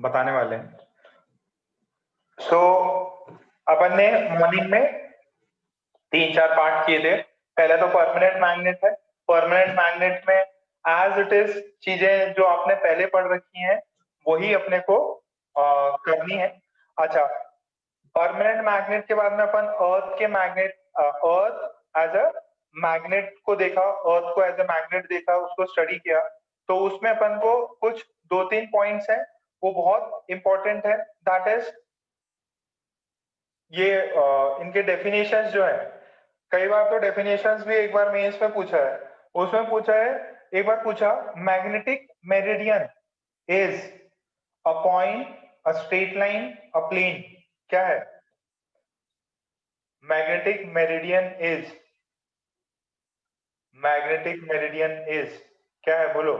बताने वाले हैं। सो अपन ने मॉर्निंग में 3-4 पार्ट किए थे। पहले तो परमानेंट मैग्नेट है। परमानेंट मैग्नेट में एज इट इज चीजें जो आपने पहले पढ़ रखी हैं वही अपने को करनी है। अच्छा, परमानेंट मैग्नेट के बाद में अपन अर्थ के magnet, earth as a magnet को देखा, अर्थ को एज अ मैग्नेट देखा, उसको स्टडी किया। तो उसमें अपन को कुछ 2-3 पॉइंट्स हैं वो बहुत इंपॉर्टेंट है। दैट इज ये इनके डेफिनेशंस जो है, कई बार तो डेफिनेशंस भी एक बार मेंस में पूछा है। उसमें पूछा है, एक बार पूछा, magnetic meridian is a point, a straight line, a plane. क्या है? Magnetic meridian is, magnetic meridian is क्या है? बोलो।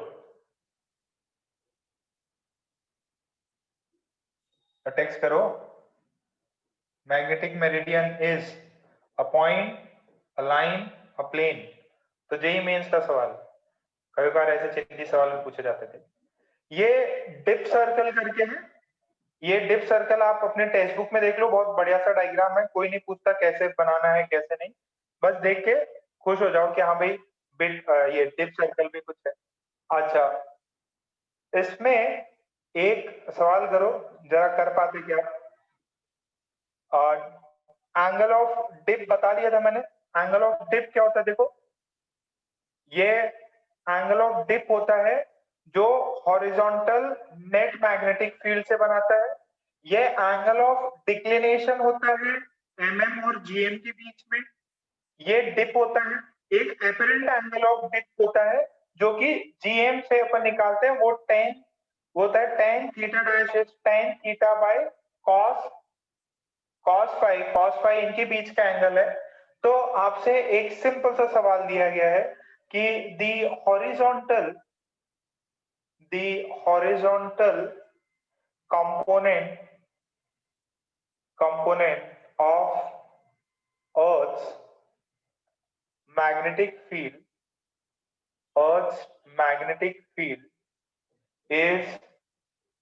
टेक्स्ट करो। Magnetic meridian is a point, a line, a plane. तो जेई मेंस का सवाल, कई बार ऐसे चिट्ठी सवाल में पूछे जाते थे। ये डिप सर्कल करके है। ये डिप सर्कल आप अपने टेक्स्ट बुक में देख लो, बहुत बढ़िया सा डायग्राम है। कोई नहीं पूछता कैसे बनाना है कैसे नहीं, बस देख के खुश हो जाओ कि हाँ भाई बिट ये डिप सर्कल भी कुछ है। अच्छा, इसमें एक सवाल करो, जरा कर पाते क्या? एंगल ऑफ डिप बता दिया था मैंने। एंगल ऑफ डिप क्या होता है? देखो, ये एंगल ऑफ डिप होता है जो हॉरिजॉन्टल नेट मैग्नेटिक फील्ड से बनाता है। ये एंगल ऑफ डिक्लिनेशन होता है एमएम और जीएम के बीच में। ये डिप होता है। एक एपरेंट एंगल ऑफ डिप होता है जो कि जीएम से अपन निकालते हैं, वो टेन होता है, tan theta dash is tan theta by cos, cos phi इनके बीच का एंगल है। तो आपसे एक सिंपल सा सवाल दिया गया है कि दी horizontal component of Earth's magnetic field, is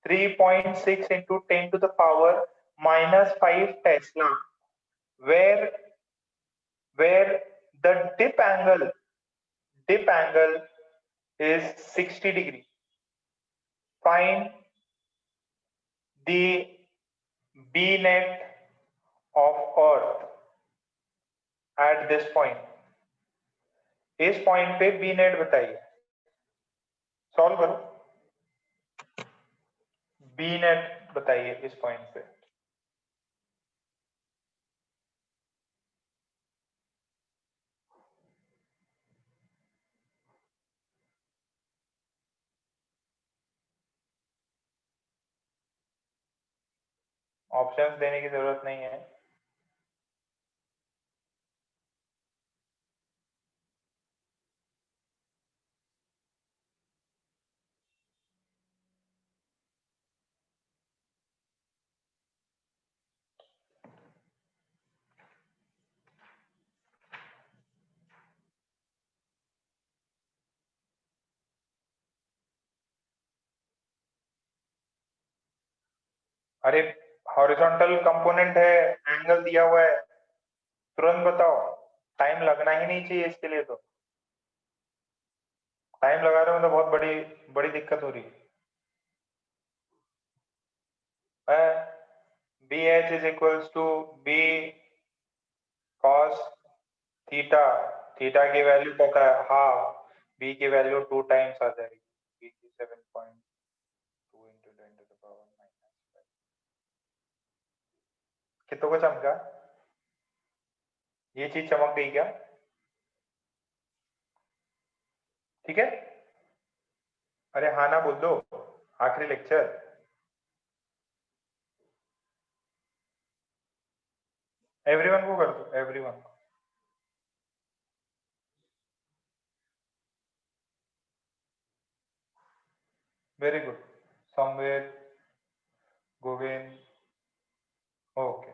3.6 into 10 to the power minus 5 Tesla, where the dip angle is 60 degree. Find the B net of Earth at this point. इस पॉइंट पे बी नेट बताइए, solve करो। B net बताइए इस point पे। Options देने की जरूरत नहीं है। अरे हॉरिजॉन्टल कंपोनेंट है, एंगल दिया हुआ है, तुरंत बताओ। टाइम लगना ही नहीं चाहिए इसके लिए, तो टाइम लगा रहे हो तो बहुत बड़ी बड़ी दिक्कत हो रही है। B H is equals to B cos theta. Theta की वैल्यू पता है, हाफ। बी की वैल्यू 2 टाइम्स आ जाएगी, बी की 7.2 into 10 to the power -5। कितनों को चमका? ये चीज चमक गई क्या? ठीक है, अरे हाँ ना बोल दो, आखिरी लेक्चर। एवरीवन को कर दो, एवरीवन को। Very good, somewhere, Govind, okay.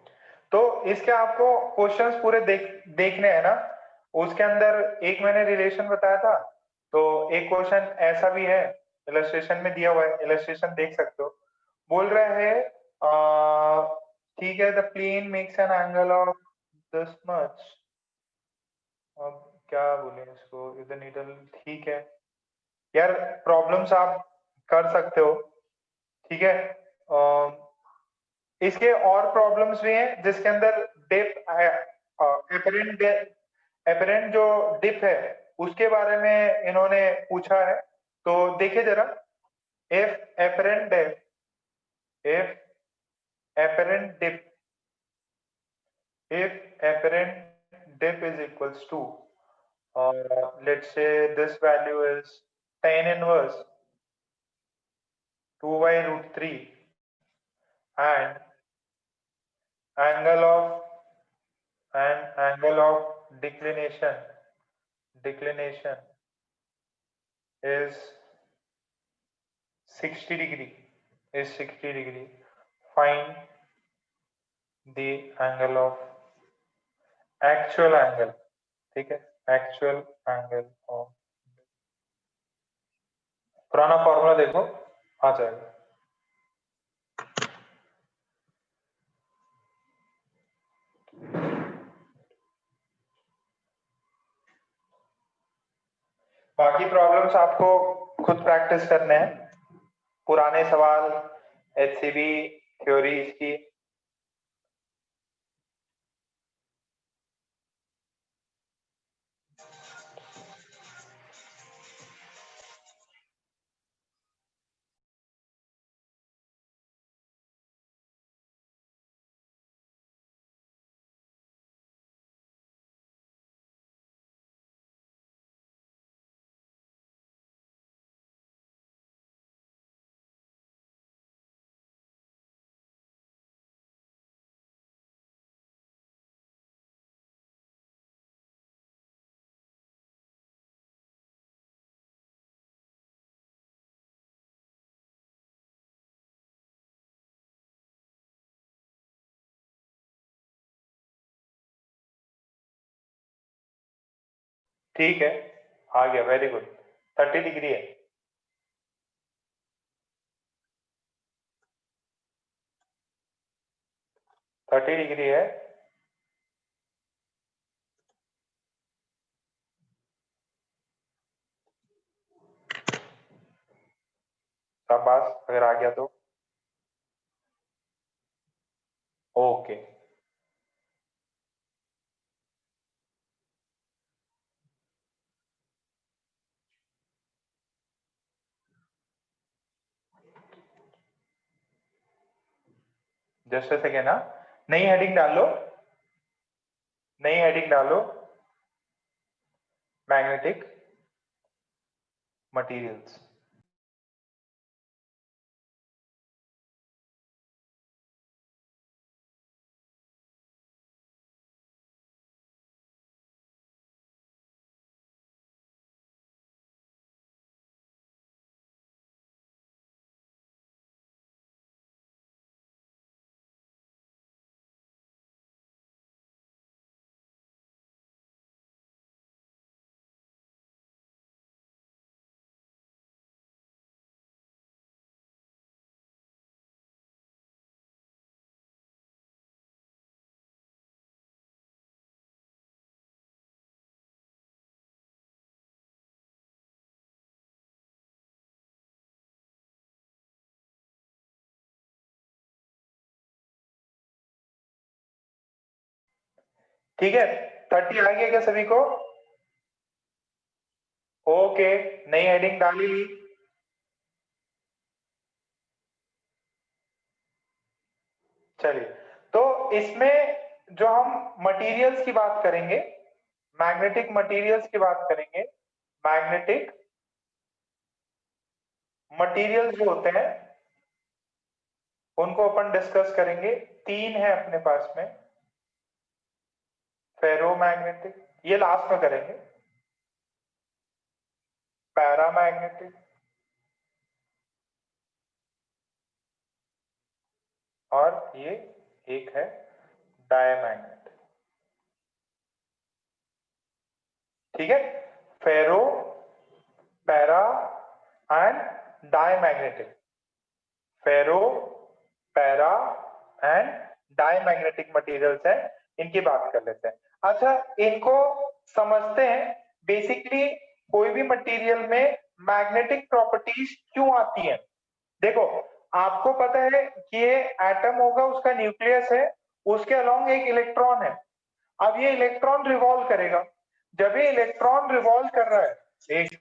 तो इसके आपको क्वेश्चंस पूरे देखने हैं ना। उसके अंदर एक मैंने रिलेशन बताया था, तो एक क्वेश्चन ऐसा भी है, इलस्ट्रेशन में दिया हुआ है, इलस्ट्रेशन देख सकते हो। बोल रहा है ठीक है, the plane makes an angle of this much. अब क्या बोले इसको, इज द नीडल, ठीक है यार, प्रॉब्लम्स आप कर सकते हो, ठीक है। इसके और प्रॉब्लम्स भी हैं जिसके अंदर डिप एपरेंट एपरेंट जो डिप है उसके बारे में इन्होंने पूछा है। तो देखिए जरा, if apparent dip, if apparent dip, if apparent dip is equals to let's say this value is tan inverse 2 by root 3 and angle of angle of declination is 60 degree, is 60 degree, find the angle of actual angle, ठीक है, actual angle of, पुराना formula देखो आ जाएगा। बाकी problems आपको खुद practice करने हैं, पुराने सवाल एचसीबी थ्योरीज की। ठीक है, आ गया, वेरी गुड, 30 डिग्री है, 30 डिग्री है। शाबाश, अगर आ गया तो ओके। जस्ट अ सेकेंड, ना नई हेडिंग डाल लो, नई हेडिंग डालो, मैग्नेटिक मटेरियल्स। ठीक है, 30 आ गया क्या सभी को? ओके, नई हेडिंग डाली ली। चलिए, तो इसमें जो हम मटेरियल्स की बात करेंगे, मैग्नेटिक मटेरियल्स की बात करेंगे, मैग्नेटिक मटेरियल्स जो होते हैं उनको अपन डिस्कस करेंगे। तीन है अपने पास में, फेरोमैग्नेटिक, ये लास्ट में करेंगे, पैरामैग्नेटिक और ये एक है डायमैग्नेटिक। ठीक है, ferro, para and diamagnetic. Ferro, para and diamagnetic materials है, इनकी बात कर लेते हैं। अच्छा, इनको समझते हैं। बेसिकली कोई भी मटेरियल में मैग्नेटिक प्रॉपर्टीज क्यों आती है। देखो, आपको पता है कि ये एटम होगा, उसका न्यूक्लियस है, उसके अलोंग एक इलेक्ट्रॉन है। अब ये इलेक्ट्रॉन रिवॉल्व करेगा। जब ये इलेक्ट्रॉन रिवॉल्व कर रहा है, एक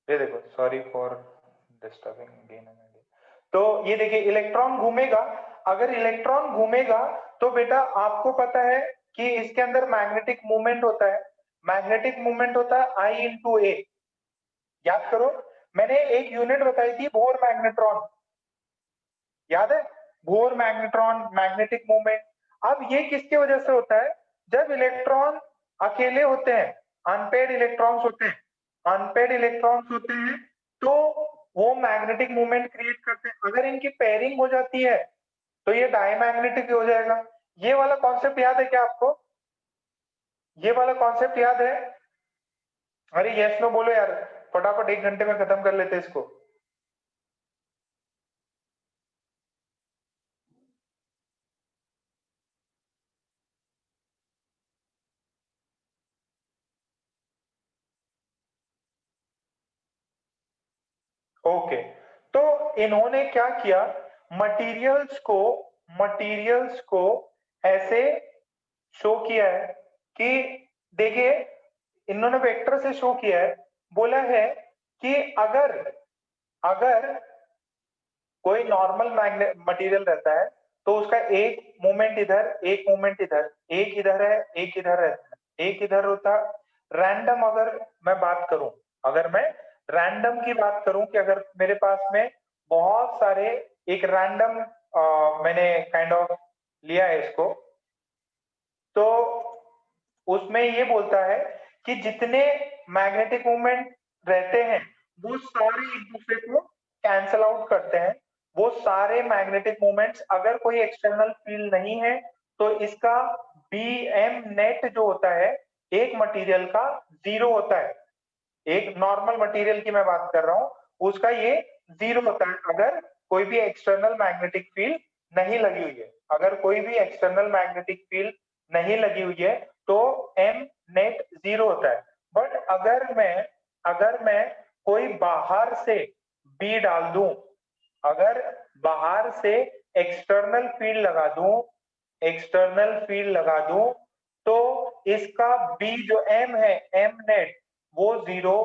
ये देखो, sorry for disturbing again and again. तो ये देखिए, इलेक्ट्रॉन घूमेगा। अगर इलेक्ट्रॉन घूमेगा तो बेटा आपको पता है कि इसके अंदर मैग्नेटिक मूवमेंट होता है। मैग्नेटिक मूवमेंट होता है I इंटू ए। याद करो, मैंने एक यूनिट बताई थी, बोर मैग्नेट्रॉन, याद है? Bore magnetron, magnetic movement. अब ये किसकी वजह से होता है? जब इलेक्ट्रॉन अकेले होते हैं, अनपेड इलेक्ट्रॉन्स होते हैं, अनपेड इलेक्ट्रॉन्स होते हैं, तो वो मैग्नेटिक मूवमेंट क्रिएट करते हैं। अगर इनकी पेयरिंग हो जाती है तो ये डायमैग्नेटिक हो जाएगा। ये वाला कॉन्सेप्ट याद है क्या आपको? ये वाला कॉन्सेप्ट याद है? अरे यस नो बोलो यार, फटाफट 1 घंटे में खत्म कर लेते इसको। ओके, तो इन्होंने क्या किया, मटेरियल्स को ऐसे शो किया है कि देखिए, इन्होंने वेक्टर से शो किया है। बोला है कि अगर अगर कोई नॉर्मल मैग्नेट मटेरियल रहता है तो उसका एक मूवमेंट इधर, एक मूवमेंट इधर, एक इधर है, एक इधर रहता है, एक इधर होता। रैंडम अगर मैं बात करूं, अगर मैं रैंडम की बात करूं कि अगर मेरे पास में बहुत सारे, एक रैंडम मैंने काइंड ऑफ लिया है इसको, तो उसमें ये बोलता है कि जितने मैग्नेटिक मूवमेंट रहते हैं वो सारे एक दूसरे को कैंसल आउट करते हैं। वो सारे मैग्नेटिक मूवमेंट्स, अगर कोई एक्सटर्नल फील्ड नहीं है तो इसका बीएम नेट जो होता है एक मटेरियल का 0 होता है। एक नॉर्मल मटेरियल की मैं बात कर रहा हूं, उसका ये 0 होता है अगर कोई भी एक्सटर्नल मैग्नेटिक फील्ड नहीं लगी हुई है। अगर कोई भी एक्सटर्नल मैग्नेटिक फील्ड नहीं लगी हुई है तो एम नेट 0 होता है। बट अगर मैं कोई बाहर से बी डाल दूं, अगर बाहर से एक्सटर्नल फील्ड लगा दूं तो इसका बी जो एम है, एम नेट, वो 0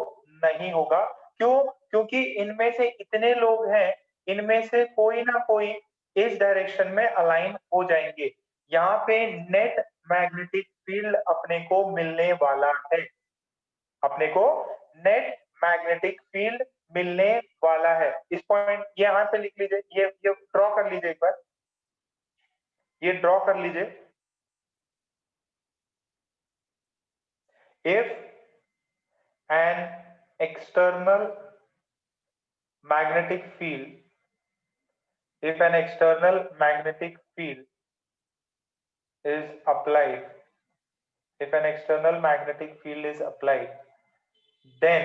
नहीं होगा। क्यों? क्योंकि इनमें से इतने लोग हैं, इनमें से कोई ना कोई इस डायरेक्शन में अलाइन हो जाएंगे। यहाँ पे नेट मैग्नेटिक फील्ड अपने को मिलने वाला है। अपने को नेट मैग्नेटिक फील्ड मिलने वाला है। इस पॉइंट यहाँ पे लिख लीजिए, ये ड्रॉ कर लीजिए एक बार, ये ड्रॉ कर लीजिए। If an external magnetic field if an external magnetic field is applied if an external magnetic field is applied, then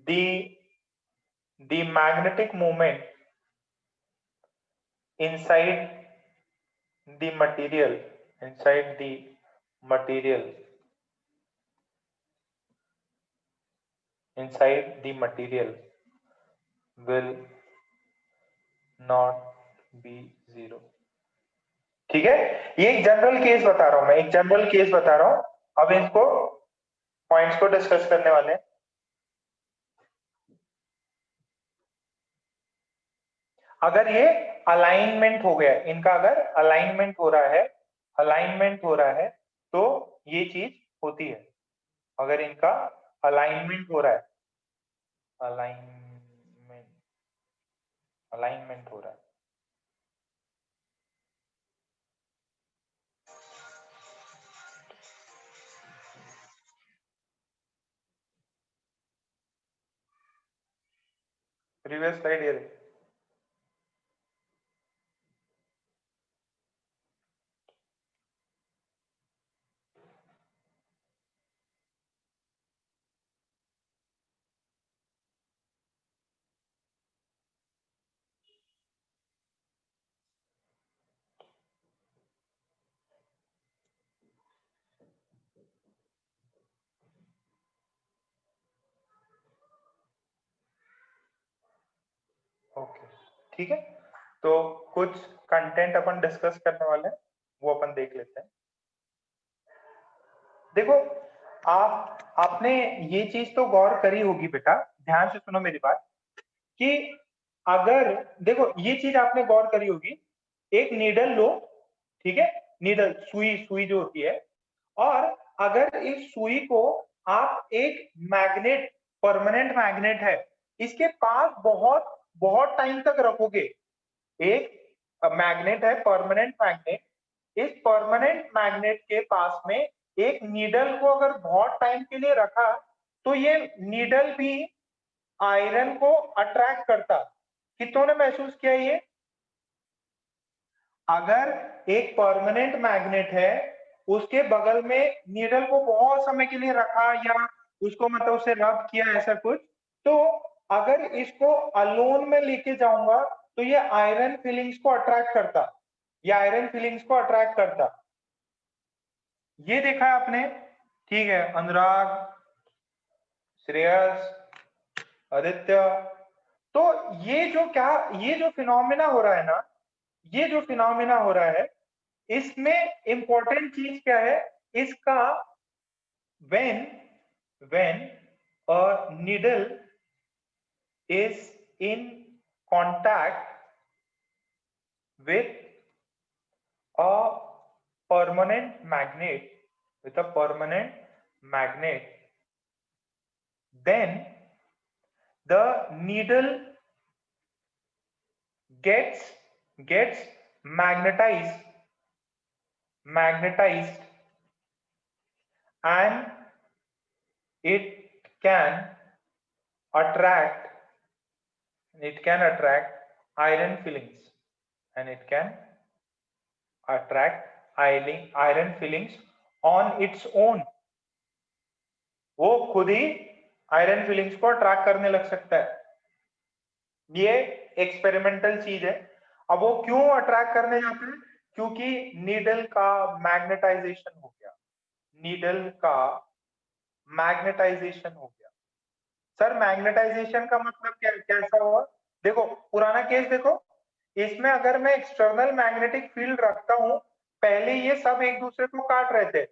the magnetic moment inside the material inside the material inside the material will not be zero. ठीक है, ये एक general case बता रहा हूं मैं, एक general case बता रहा हूं। अब इसको पॉइंट्स को डिस्कस करने वाले हैं। अगर ये अलाइनमेंट हो गया इनका, अगर अलाइनमेंट हो रहा है, अलाइनमेंट हो रहा है तो ये चीज होती है। अगर इनका अलाइनमेंट हो रहा है, अलाइनमेंट, अलाइनमेंट हो रहा है, प्रीवियस स्लाइड ये रही। ओके, ठीक है, तो कुछ कंटेंट अपन डिस्कस करने वाले हैं, वो अपन देख लेते हैं। देखो, आपने ये चीज तो गौर करी होगी बेटा, ध्यान से सुनो मेरी बात, कि अगर देखो ये चीज आपने गौर करी होगी, एक नीडल लो, ठीक है, नीडल सुई, सुई जो होती है, और अगर इस सुई को आप एक मैग्नेट, परमानेंट मैग्नेट है, इसके पास बहुत बहुत टाइम तक रखोगे, एक मैग्नेट है, परमानेंट मैग्नेट, इस परमानेंट मैग्नेट के पास में एक नीडल को अगर बहुत टाइम के लिए रखा, तो ये नीडल भी आयरन को अट्रैक्ट करता। कितनों ने महसूस किया ये? अगर एक परमानेंट मैग्नेट है, उसके बगल में नीडल को बहुत समय के लिए रखा, या उसको मतलब उसे रब किया ऐसा कुछ, तो अगर इसको अलोन में लेके जाऊंगा तो ये आयरन फीलिंग्स को अट्रैक्ट करता, ये आयरन फीलिंग्स को अट्रैक्ट करता। ये देखा है आपने? ठीक है, अनुराग, श्रेयस, आदित्य, तो ये जो क्या, ये जो फिनोमिना हो रहा है ना, ये जो फिनोमिना हो रहा है, इसमें इंपॉर्टेंट चीज क्या है इसका? when a needle is in contact with a permanent magnet, with a permanent magnet, then the needle gets gets magnetized, magnetized, and it can attract, it can attract iron fillings, and it can attract iron fillings on its own। वो खुद ही iron feelings को attract करने लग सकता है। ये experimental चीज है। अब वो क्यों अट्रैक्ट करने जाते हैं? क्योंकि नीडल का मैग्नेटाइजेशन हो गया, नीडल का मैग्नेटाइजेशन हो गया। सर मैग्नेटाइजेशन का मतलब कैसा हुआ? देखो पुराना केस देखो, इसमें अगर मैं एक्सटर्नल मैग्नेटिक फील्ड रखता हूं, पहले ये सब एक दूसरे को काट रहे थे,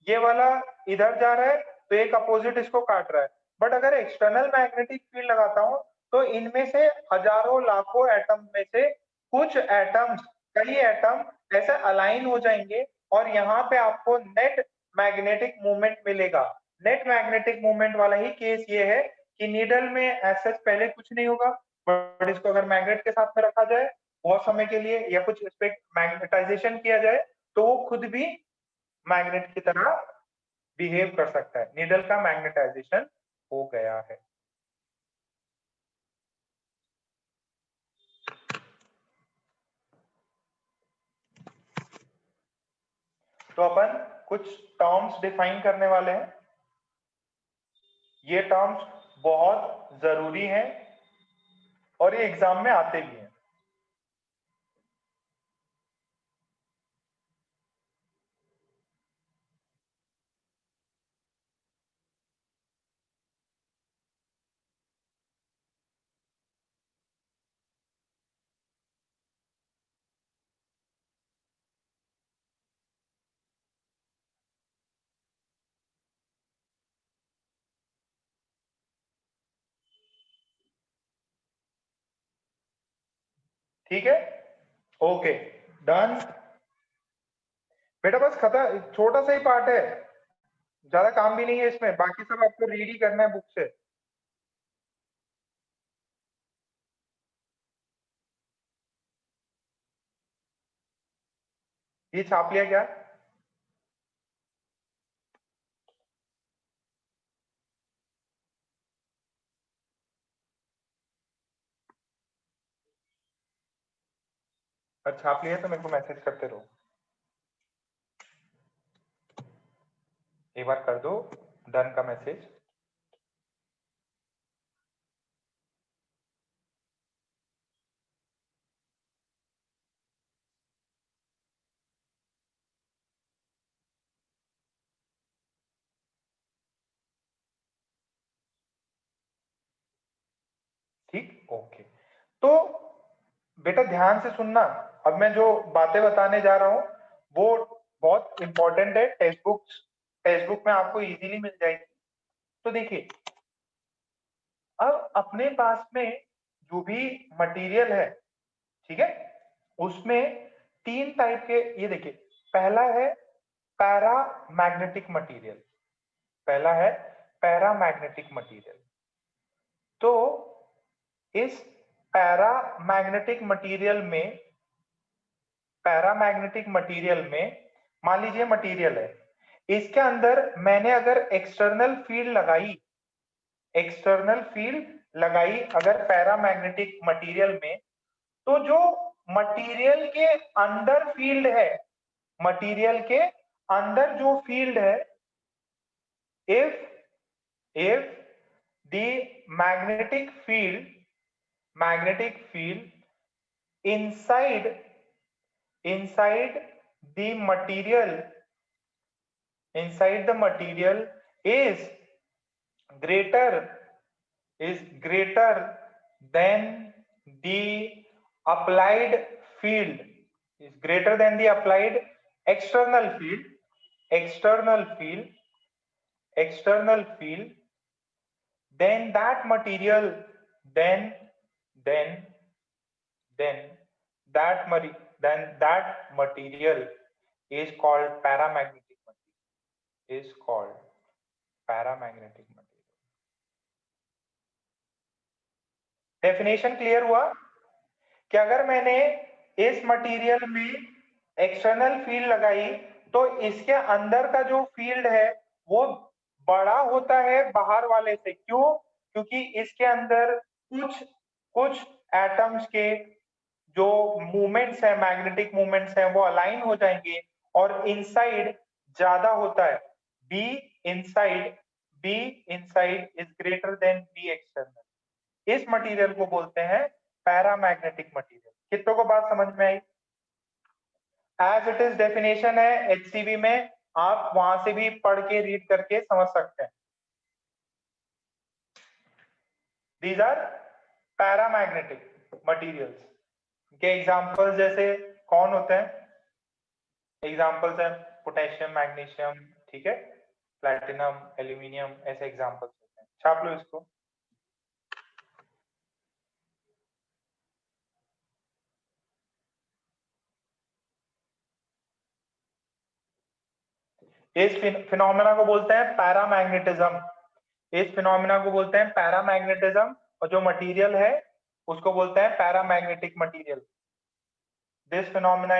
ये वाला इधर जा रहा है तो एक अपोजिट इसको काट रहा है, बट अगर एक्सटर्नल मैग्नेटिक फील्ड लगाता हूं तो इनमें से हजारों लाखों एटम में से कुछ एटम्स, कई एटम ऐसे अलाइन हो जाएंगे, और यहाँ पे आपको नेट मैग्नेटिक मूवमेंट मिलेगा। नेट मैग्नेटिक मूवमेंट वाला ही केस ये है कि नीडल में ऐसा पहले कुछ नहीं होगा, बट इसको अगर मैग्नेट के साथ में रखा जाए बहुत समय के लिए, या कुछ इस पे मैग्नेटाइजेशन किया जाए, तो वो खुद भी मैग्नेट की तरह बिहेव कर सकता है। नीडल का मैग्नेटाइजेशन हो गया है। तो अपन कुछ टर्म्स डिफाइन करने वाले हैं। ये टर्म्स बहुत जरूरी हैं और ये एग्जाम में आते भी हैं। ठीक है, ओके डन बेटा, बस खत्म, छोटा सा ही पार्ट है, ज्यादा काम भी नहीं है इसमें, बाकी सब आपको रीड ही करना है बुक से। ये छाप लिया क्या? और छाप लिया तो मेरे को मैसेज करते रहो, एक बार कर दो डन का मैसेज। ठीक, ओके। तो बेटा ध्यान से सुनना, अब मैं जो बातें बताने जा रहा हूं वो बहुत इंपॉर्टेंट है, टेक्स्ट बुक में आपको इजीली मिल जाएगी। तो देखिए, अब अपने पास में जो भी मटेरियल है, ठीक है, उसमें तीन टाइप के, ये देखिए, पहला है पैरामैग्नेटिक मटेरियल, पहला है पैरामैग्नेटिक मटेरियल। तो इस पैरामैग्नेटिक मटेरियल में, पैरामैग्नेटिक मटेरियल में मान लीजिए मटेरियल है, इसके अंदर मैंने अगर एक्सटर्नल फील्ड लगाई, एक्सटर्नल फील्ड लगाई अगर पैरामैग्नेटिक मटेरियल में, तो जो मटेरियल के अंदर फील्ड है, मटेरियल के अंदर जो फील्ड है, if the magnetic field inside the material, inside the material is greater than the applied field, is greater than the applied external field, external field, external field, then that material, then then that material is called paramagnetic material, is called paramagnetic material। Definition clear हुआ कि अगर मैंने इस material में external field लगाई तो इसके अंदर का जो फील्ड है वो बड़ा होता है बाहर वाले से, क्यों? क्योंकि इसके अंदर कुछ कुछ एटम्स के जो मूवमेंट्स है, मैग्नेटिक मूवमेंट्स है, वो अलाइन हो जाएंगे, और इनसाइड ज्यादा होता है, B inside is greater than B external. इस मटेरियल को बोलते हैं पैरामैग्नेटिक मटेरियल। कितनों को बात समझ में आई? एज इट इज डेफिनेशन है एचसीबी में, आप वहां से भी पढ़ के रीड करके समझ सकते हैं। दीज आर पैरामैग्नेटिक मटेरियल्स के एग्जांपल्स जैसे कौन होते हैं? एग्जांपल्स है पोटेशियम, मैग्नीशियम, ठीक है, प्लैटिनम, एल्यूमिनियम, ऐसे एग्जांपल्स होते हैं। छाप लो इसको। इस फिनोमेना को बोलते हैं पैरामैग्नेटिज्म, इस फिनोमेना को बोलते हैं पैरामैग्नेटिज्म, और जो मटेरियल है उसको बोलते हैं paramagnetic material. This phenomena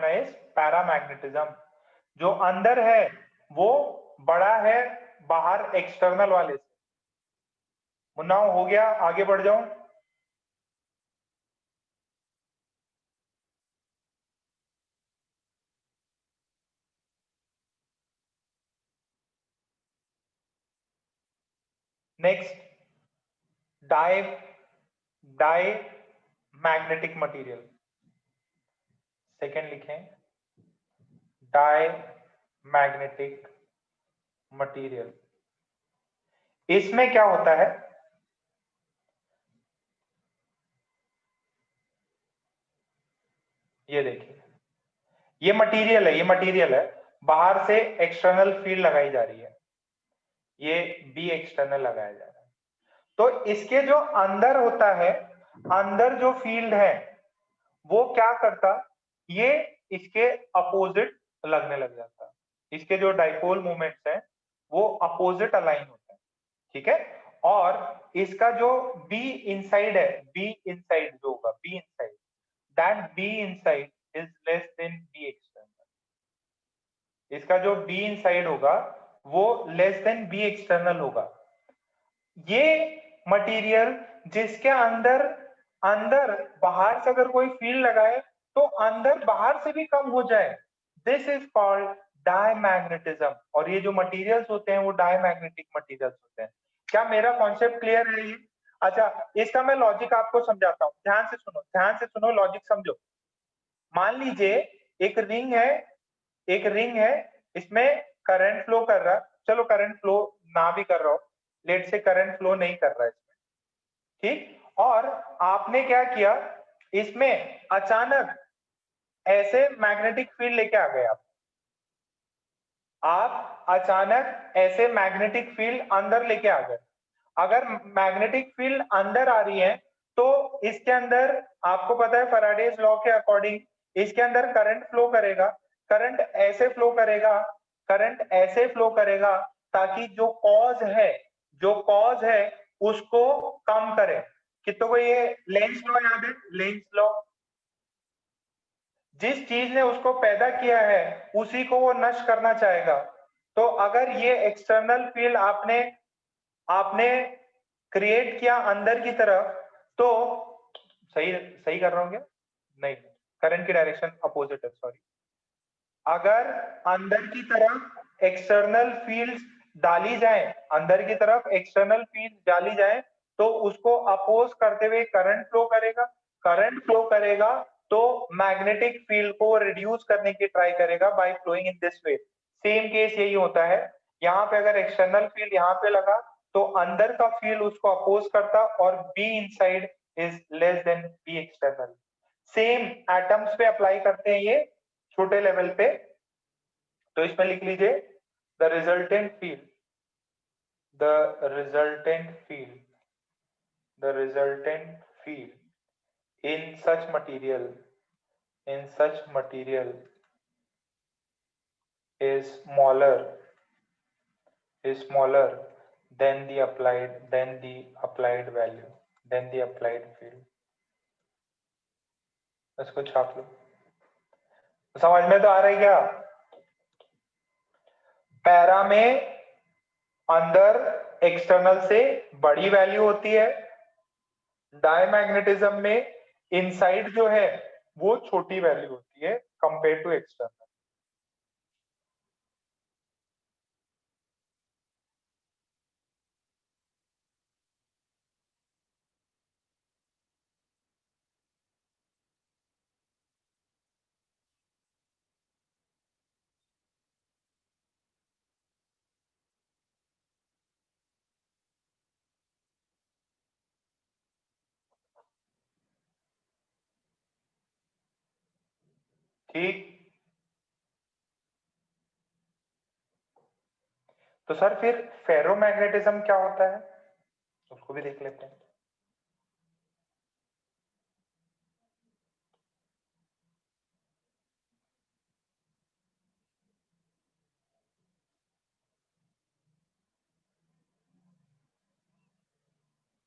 is paramagnetism. जो अंदर है वो बड़ा है बाहर एक्सटर्नल वाले से। मुन्ना हो गया, आगे बढ़ जाऊं? Next, diamagnetic material, second लिखें, डाई मैग्नेटिक मटेरियल। इसमें क्या होता है? ये देखिए, ये मटेरियल है, ये मटेरियल है, बाहर से एक्सटर्नल फील्ड लगाई जा रही है, ये बी एक्सटर्नल लगाया जा रहा है। तो इसके जो अंदर होता है अंदर जो फील्ड है वो क्या करता, ये इसके अपोजिट लगने लग जाता, इसके जो डाइपोल मोमेंट्स हैं वो अपोजिट अलाइन होते हैं, ठीक है। और इसका जो बी इनसाइड है, बी इनसाइड जो होगा, B inside, that B inside is less than B external. इसका जो बी इनसाइड होगा वो लेस देन बी एक्सटर्नल होगा। ये मटेरियल जिसके अंदर अंदर बाहर से अगर कोई फील्ड लगाए तो अंदर बाहर से भी कम हो जाए, दिस इज कॉल्ड डायमैग्नेटिज्म। और ये जो मटेरियल्स होते हैं वो डायमैग्नेटिक मटेरियल्स होते हैं। क्या मेरा कॉन्सेप्ट क्लियर है ये? अच्छा, इसका मैं लॉजिक आपको समझाता हूँ, ध्यान से सुनो, ध्यान से सुनो, लॉजिक समझो। मान लीजिए एक रिंग है, एक रिंग है, इसमें करंट फ्लो कर रहा है, चलो करंट फ्लो ना भी कर रहा हो, लेट से करंट फ्लो नहीं कर रहा है इसमें, ठीक। और आपने क्या किया, इसमें अचानक ऐसे मैग्नेटिक फील्ड लेके आ गए आप अचानक ऐसे मैग्नेटिक फील्ड अंदर लेके आ गए। अगर मैग्नेटिक फील्ड अंदर आ रही है तो इसके अंदर आपको पता है फैराडेज लॉ के अकॉर्डिंग इसके अंदर करंट फ्लो करेगा, करंट ऐसे फ्लो करेगा, करंट ऐसे फ्लो करेगा ताकि जो कॉज है, जो कॉज है उसको कम करे। कितनों को ये लेंस लॉ याद है? लेंस लॉ, जिस चीज ने उसको पैदा किया है उसी को वो नष्ट करना चाहेगा। तो अगर ये एक्सटर्नल फील्ड आपने आपने क्रिएट किया अंदर की तरफ, तो सही सही कर रहा हूँ क्या? नहीं, करंट की डायरेक्शन अपोजिट है, सॉरी। अगर अंदर की तरफ एक्सटर्नल फील्ड्स डाली जाए, अंदर की तरफ एक्सटर्नल फील्ड डाली जाए तो उसको अपोज करते हुए करंट फ्लो करेगा, करंट फ्लो करेगा तो मैग्नेटिक फील्ड को रिड्यूस करने की ट्राई करेगा by flowing in this way. Same case यही होता है, यहाँ पे अगर एक्सटर्नल फील्ड यहाँ पे लगा तो अंदर का फील्ड उसको अपोज करता और B inside is less than B external. Same atoms पे अप्लाई करते हैं ये छोटे लेवल पे, तो इसमें लिख लीजिए the resultant field, the resultant field, the resultant field in such material, in such material is smaller than the applied value, than the applied field। इसको छाप लो, समझ में तो आ रहा है क्या? पैरा में अंदर एक्सटर्नल से बड़ी वैल्यू होती है, डायमैग्नेटिज्म में इनसाइड जो है वो छोटी वैल्यू होती है कंपेयर टू एक्सटर्नल। ठीक, तो सर फिर फेरोमैग्नेटिज्म क्या होता है उसको भी देख लेते हैं।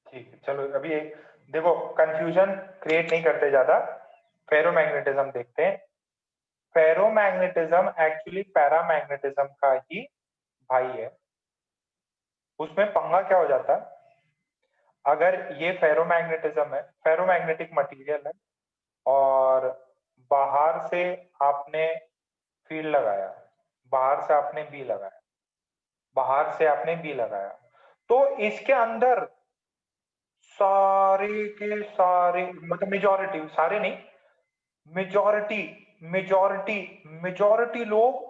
ठीक है, चलो अभी एक देखो, कंफ्यूजन क्रिएट नहीं करते ज्यादा, फेरोमैग्नेटिज्म देखते हैं। फेरोमैग्नेटिज्म एक्चुअली पैरामैग्नेटिज्म का ही भाई है। उसमें पंगा क्या हो जाता है, अगर ये फेरोमैग्नेटिज्म है, फेरोमैग्नेटिक मटेरियल है और बाहर से आपने फील्ड लगाया, बाहर से आपने बी लगाया, बाहर से आपने बी लगाया, तो इसके अंदर सारे के सारे, मतलब मेजॉरिटी, सारे नहीं, मेजॉरिटी मेजॉरिटी मेजॉरिटी लोग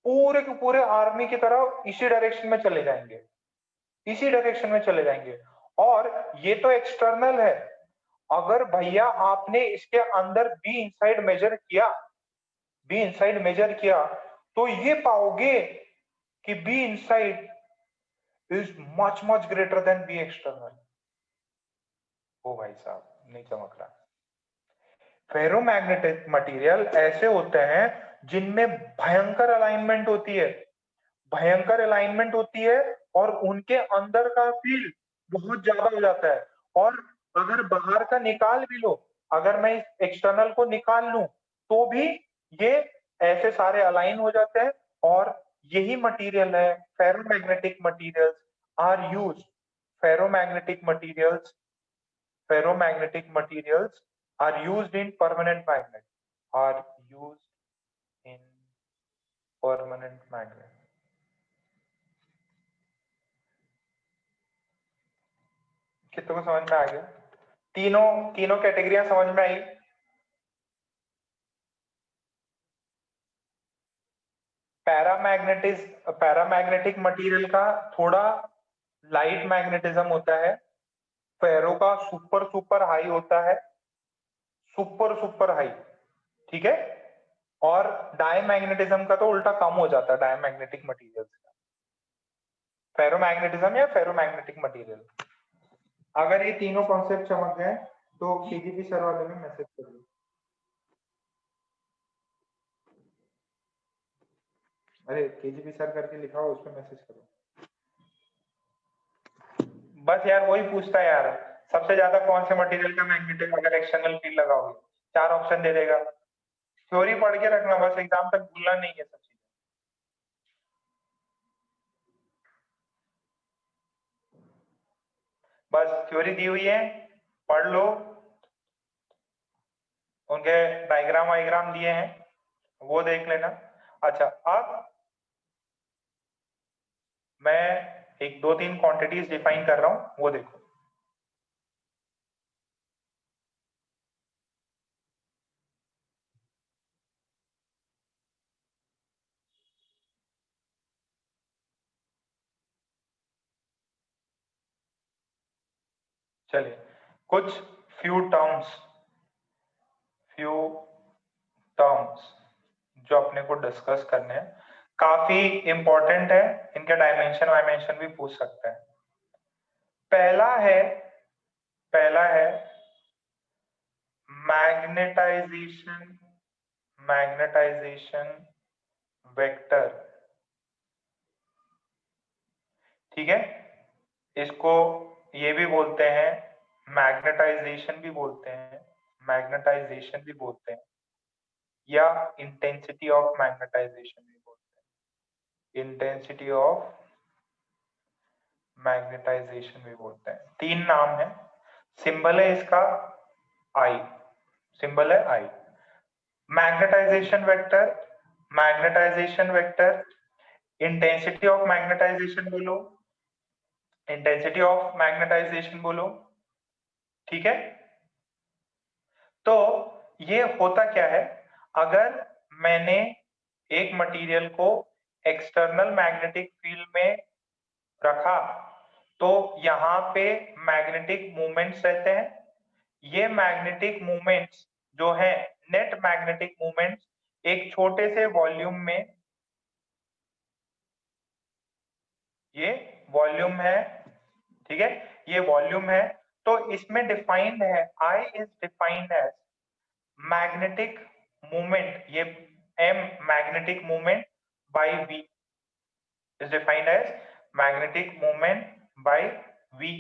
पूरे के पूरे आर्मी की तरह इसी डायरेक्शन में चले जाएंगे, इसी डायरेक्शन में चले जाएंगे। और ये तो एक्सटर्नल है, अगर भैया आपने इसके अंदर बी इनसाइड मेजर किया, बी इनसाइड मेजर किया तो ये पाओगे कि B inside is much much greater than B external. ओ भाई साहब नहीं चमक रहा। फेरोमैग्नेटिक मटेरियल ऐसे होते हैं जिनमें भयंकर अलाइनमेंट होती है, भयंकर अलाइनमेंट होती है, और उनके अंदर का फील्ड बहुत ज्यादा हो जाता है। और अगर बाहर का निकाल भी लो, अगर मैं इस एक्सटर्नल को निकाल लूं तो भी ये ऐसे सारे अलाइन हो जाते हैं। और यही मटेरियल है ferromagnetic materials are used, ferromagnetic materials, ferromagnetic materials are used in permanent magnet, are used in permanent magnet। कितनों को समझ में आ गया? तीनों तीनों कैटेगरियां समझ में आई? पैरामैग्नेटिक मटेरियल का थोड़ा लाइट मैग्नेटिज्म होता है, फेरो का सुपर सुपर हाई होता है, सुपर सुपर हाई, ठीक है। और डायमैग्नेटिज्म का तो उल्टा कम हो जाता है डायमैग्नेटिक मटेरियल्स का। फेरोमैग्नेटिज्म या फेरोमैग्नेटिक मटेरियल, अगर ये तीनों कॉन्सेप्ट समझ गए तो केजीपी सर वाले में मैसेज कर दो। अरे केजीपी सर करके लिखा हो, उस पर मैसेज करो। बस यार वही पूछता है यार, सबसे ज्यादा कौन से मटेरियल का मैग्नेटिक अगर एक्सटर्नल फील्ड लगाओगे, 4 ऑप्शन दे देगा। थ्योरी पढ़ के रखना, बस एग्जाम तक भूलना नहीं है सब चीजें। बस थ्योरी दी हुई है, पढ़ लो, उनके डायग्राम वाइग्राम दिए हैं वो देख लेना। अच्छा, अब मैं एक 2-3 क्वांटिटीज डिफाइन कर रहा हूं, वो देखो। चलिए कुछ फ्यू टर्म्स जो अपने को डिस्कस करने हैं, काफी इंपॉर्टेंट है, इनके डायमेंशन वाइमेंशन भी पूछ सकते हैं। पहला है मैग्नेटाइजेशन वेक्टर, ठीक है। इसको ये भी बोलते हैं, मैग्नेटाइजेशन भी बोलते हैं, मैग्नेटाइजेशन भी बोलते हैं, या इंटेंसिटी ऑफ मैग्नेटाइजेशन भी बोलते हैं, इंटेंसिटी ऑफ मैग्नेटाइजेशन भी बोलते हैं। 3 नाम है, सिंबल है इसका आई, सिंबल है I. Magnetization vector, magnetization vector, intensity of magnetization बोलो, इंटेंसिटी ऑफ मैग्नेटाइजेशन बोलो, ठीक है। तो ये होता क्या है, अगर मैंने एक मटेरियल को एक्सटर्नल मैग्नेटिक फील्ड में रखा तो यहाँ पे मैग्नेटिक मूवमेंट्स रहते हैं। ये मैग्नेटिक मूवमेंट्स जो है, नेट मैग्नेटिक मूवमेंट्स एक छोटे से वॉल्यूम में, ये वॉल्यूम है, ठीक है, ये वॉल्यूम है। तो इसमें डिफाइंड है, I is defined as magnetic movement, ये M magnetic movement by V is defined as magnetic movement by V.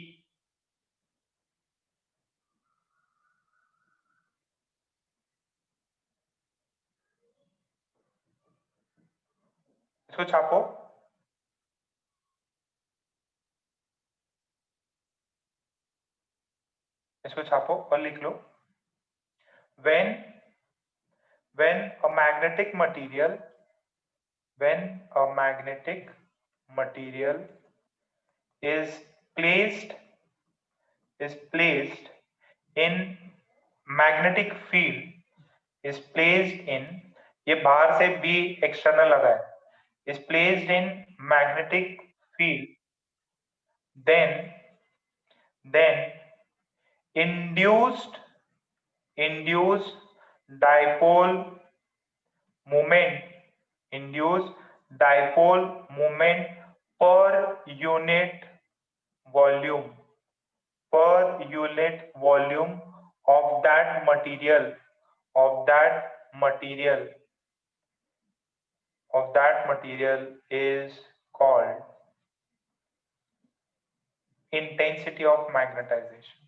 इसको छापो, इसको छापो और लिख लो, when a magnetic material, when a magnetic material is placed in magnetic field, is placed in, ये बाहर से B external लगा है, is placed in magnetic field, then induced dipole moment, induced dipole moment per unit volume, per unit volume of that material is called intensity of magnetization.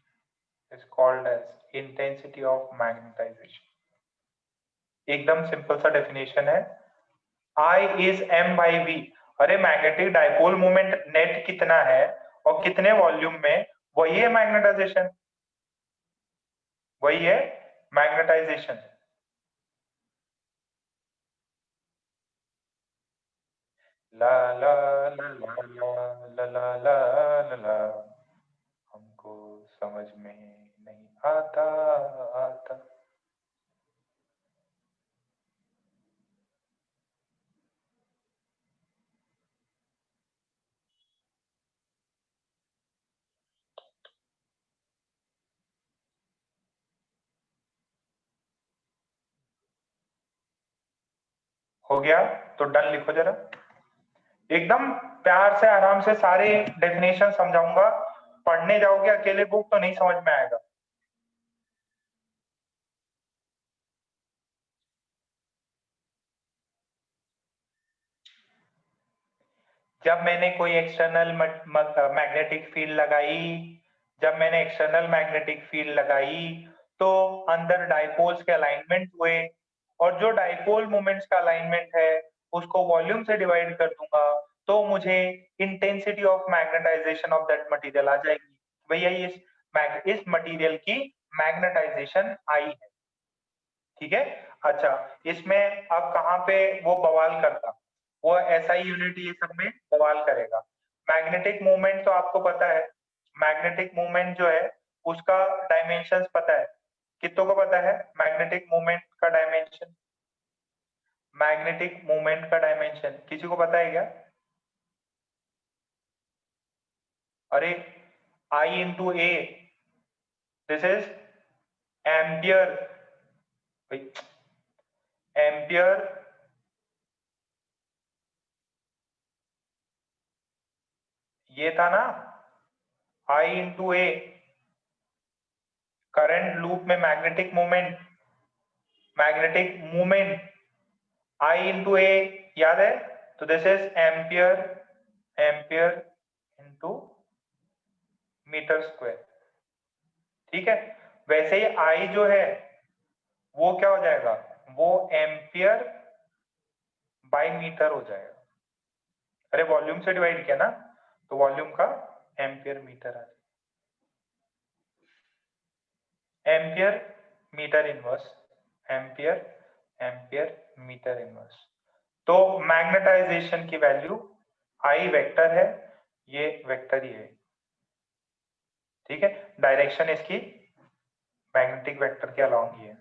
Is called as intensity of magnetization. एकदम simple सा definition है, I is m by v। अरे magnetic dipole moment net कितना है और कितने volume में, वही है मैग्नेटाइजेशन, वही है मैग्नेटाइजेशन। ला ला ला ला ला ला ला ला ला, हमको समझ में नहीं आता आता। हो गया तो डन लिखो जरा, एकदम प्यार से आराम से सारे डेफिनेशन समझाऊंगा, पढ़ने जाओगे अकेले बुक तो नहीं समझ में आएगा। जब मैंने कोई एक्सटर्नल मैग्नेटिक फील्ड लगाई, जब मैंने एक्सटर्नल मैग्नेटिक फील्ड लगाई तो अंदर डाइपोल्स के अलाइनमेंट हुए, और जो डाइपोल मोमेंट्स का अलाइनमेंट है उसको वॉल्यूम से डिवाइड कर दूंगा तो मुझे intensity of magnetization of that material आ जाएगी। भैया इस मटेरियल की मैग्नेटाइजेशन आई है, ठीक है। अच्छा, इसमें अब कहाँ पे वो बवाल करता, वो ऐसा ही यूनिट ये सब में बवाल करेगा। मैग्नेटिक मूवमेंट तो आपको पता है, मैग्नेटिक मूवमेंट जो है उसका डायमेंशंस पता है, कितनों को पता है मैग्नेटिक मूवमेंट का डायमेंशन? मैग्नेटिक मूवमेंट का डायमेंशन किसी को पता है क्या? अरे I into A, this is ampere, ampere ये था ना, I into A current loop में magnetic movement I into A याद है, तो this is ampere into metre square, ठीक है। वैसे ही आई जो है वो क्या हो जाएगा, वो एम्पियर बाय मीटर हो जाएगा। अरे वॉल्यूम से डिवाइड किया ना, तो वॉल्यूम का एम्पियर मीटर आ जाएगा, ampere metre inverse, ampere metre inverse. तो मैग्नेटाइजेशन की वैल्यू आई वेक्टर है, ये वेक्टर ही है, ठीक है। डायरेक्शन इसकी मैग्नेटिक वेक्टर के अलोंग ही है।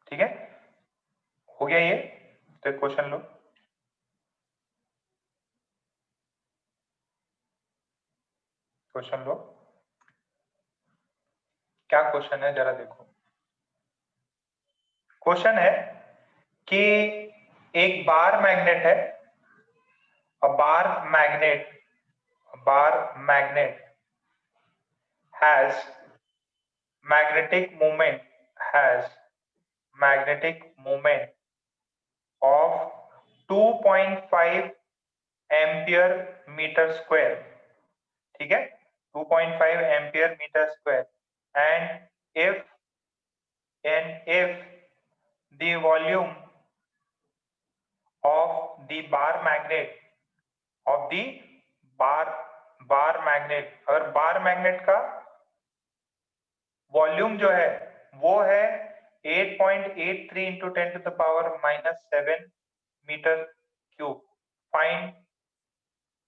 ठीक है, हो गया ये, तो क्वेश्चन लो, क्वेश्चन लो, क्या क्वेश्चन है जरा देखो। क्वेश्चन है कि एक बार मैग्नेट है, bar magnet has magnetic moment of 2.5 ampere metre square, ठीक है, 2.5 ampere metre square, and if the volume of the bar magnet अगर बार मैग्नेट का वॉल्यूम जो है वो है 8.83 into 10 to the power -7 metre cube, find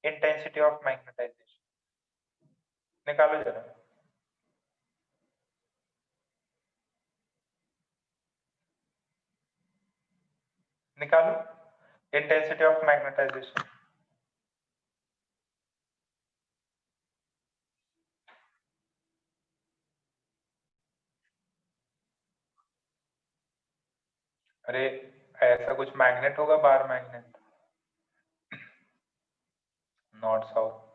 intensity of magnetisation, निकालो जरा। निकालो इंटेंसिटी ऑफ मैग्नेटाइजेशन। अरे ऐसा कुछ मैग्नेट होगा, bar magnet, north south.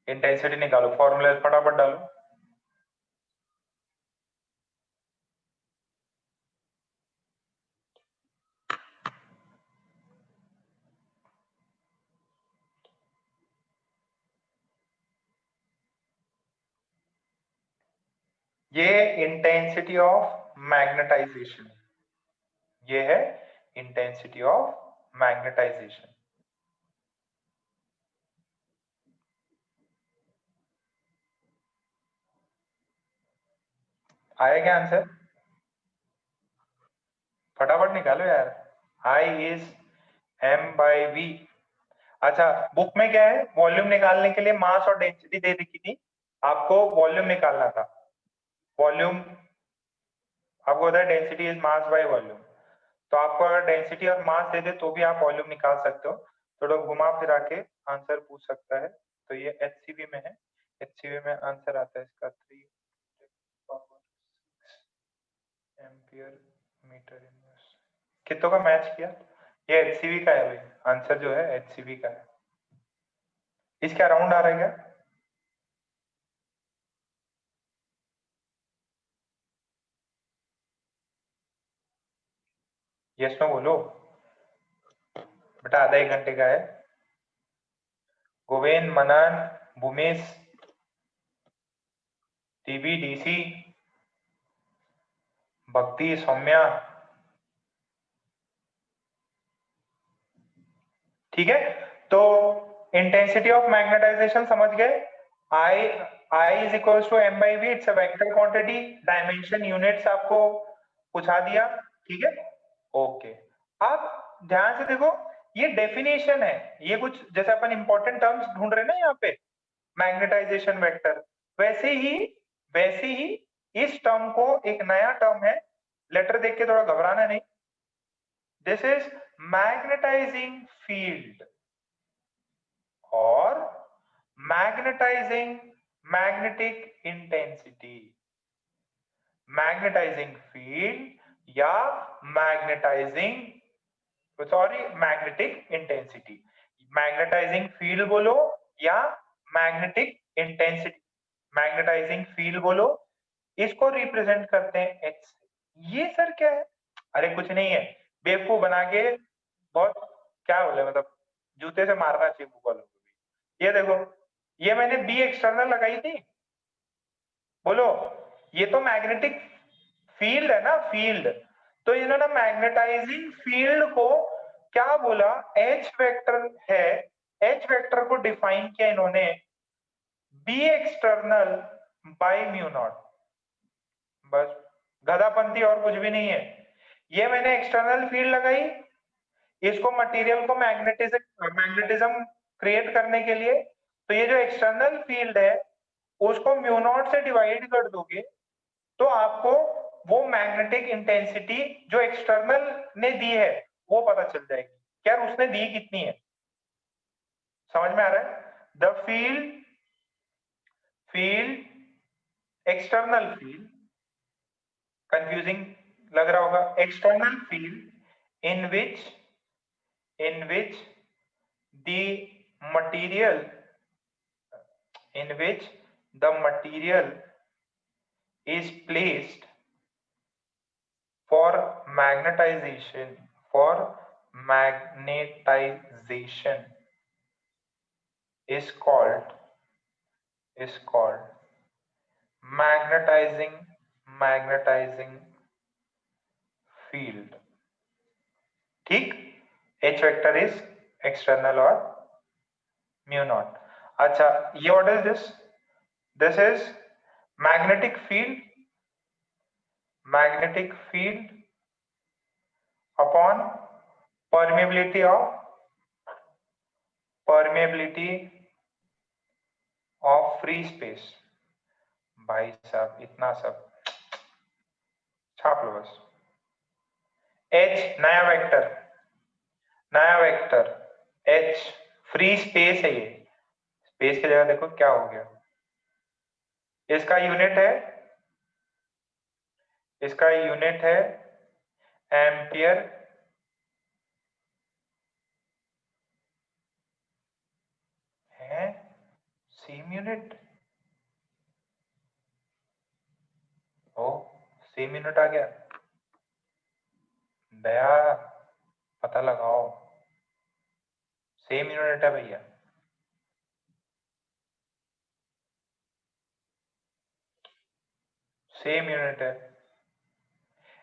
Intensity निकालो, फॉर्मूला फटाफट डालो। ये इंटेंसिटी ऑफ मैग्नेटाइजेशन, ये है इंटेंसिटी ऑफ मैग्नेटाइजेशन। आया क्या आंसर? फटाफट निकालो यार। I is M by we. अच्छा, बुक में क्या है, वॉल्यूम निकालने के लिए मास और डेंसिटी दे रखी थी, आपको वॉल्यूम निकालना था। वॉल्यूम आपको पता है density is mass by volume, तो आपको अगर डेंसिटी और मास दे दे तो भी आप वॉल्यूम निकाल सकते हो। थोड़ा घुमा फिरा के आंसर पूछ सकता है। तो ये एचसीवी में है, एचसीवी में आंसर आता है इसका 3 एम्पियर मीटर इनवर्स। कितनों का मैच किया? ये एचसीवी का है भाई, आंसर जो है एचसीवी का है। इसके अराउंड आ रहा है क्या? यस में बोलो बेटा, आधा 1 घंटे का है। गोवेन, मनन, भूमेश, टीबी, डीसी, भक्ति, सौम्या, ठीक है। तो इंटेंसिटी ऑफ मैग्नेटाइजेशन समझ गए। I I is equal to M by V, it's a vector quantity, dimension units आपको पूछा दिया, ठीक है। ओके, आप ध्यान से देखो, ये डेफिनेशन है, ये कुछ जैसे अपन इंपॉर्टेंट टर्म्स ढूंढ रहे हैं ना यहाँ पे, मैग्नेटाइजेशन वेक्टर, वैसे ही वैसे ही इस टर्म को एक नया टर्म है, लेटर देख के थोड़ा घबराना नहीं। दिस इज मैग्नेटाइजिंग फील्ड और magnetizing magnetic intensity. Magnetizing field या magnetizing, sorry, magnetic intensity. Magnetizing field बोलो या मैग्नेटिक इंटेंसिटी। मैग्नेटाइजिंग फील्ड बोलो, इसको रिप्रेजेंट करते हैं एच से। ये सर क्या है? अरे कुछ नहीं है, बेवकूफ बना के बहुत, क्या बोले मतलब, जूते से मारना चाहिए बुक वालों को भी। ये देखो, ये मैंने बी एक्सटर्नल लगाई थी, बोलो, ये तो मैग्नेटिक फील्ड है ना, फील्ड। तो इन्होंने मैग्नेटाइजिंग फील्ड को क्या बोला, एच वेक्टर है। एच वेक्टर को डिफाइन किया इन्होंने B external by mu naught. बस, गधापंथी और कुछ भी नहीं है। ये मैंने एक्सटर्नल फील्ड लगाई, इसको मटेरियल को मैग्नेटिज्म क्रिएट करने के लिए, तो ये जो एक्सटर्नल फील्ड है उसको म्यू नॉट से डिवाइड कर दोगे तो आपको वो मैग्नेटिक इंटेंसिटी जो एक्सटर्नल ने दी है वो पता चल जाएगी। क्या उसने दी कितनी है, समझ में आ रहा है? The field external field, confusing लग रहा होगा, external field in which the material in which the material is placed for magnetization is called magnetizing field, ठीक। H वेक्टर इज एक्सटर्नल और म्यू नॉट। अच्छा, ये what is this? This is magnetic field upon permeability of free space। भाई साहब इतना सब छाप लो बस। H नया वेक्टर H, फ्री स्पेस है, ये स्पेस की जगह देखो क्या हो गया, इसका यूनिट है एम्पियर है, सेम यूनिट, ओ सेम यूनिट आ गया, दया पता लगाओ, सेम यूनिट है भैया। सेम यूनिट है।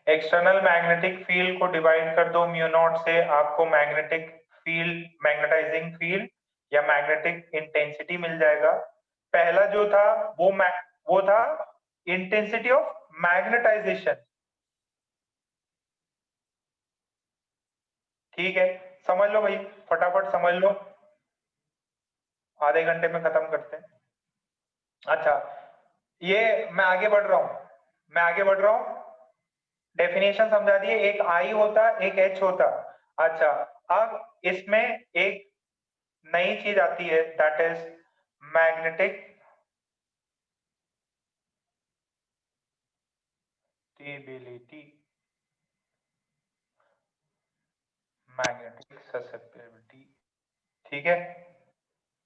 एक्सटर्नल मैग्नेटिक फील्ड को डिवाइड कर दो म्यू नॉट से, आपको मैग्नेटिक फील्ड, मैग्नेटाइजिंग फील्ड या मैग्नेटिक इंटेंसिटी मिल जाएगा। पहला जो था वो था इंटेंसिटी ऑफ मैग्नेटाइजेशन। ठीक है, समझ लो भाई, फटाफट समझ लो, आधे घंटे में खत्म करते हैं। अच्छा, ये मैं आगे बढ़ रहा हूं, मैं आगे बढ़ रहा हूं, डेफिनेशन समझा दिए, एक आई होता एक एच होता। अच्छा, अब इसमें एक नई चीज आती है, that is magnetic stability, magnetic susceptibility. ठीक है,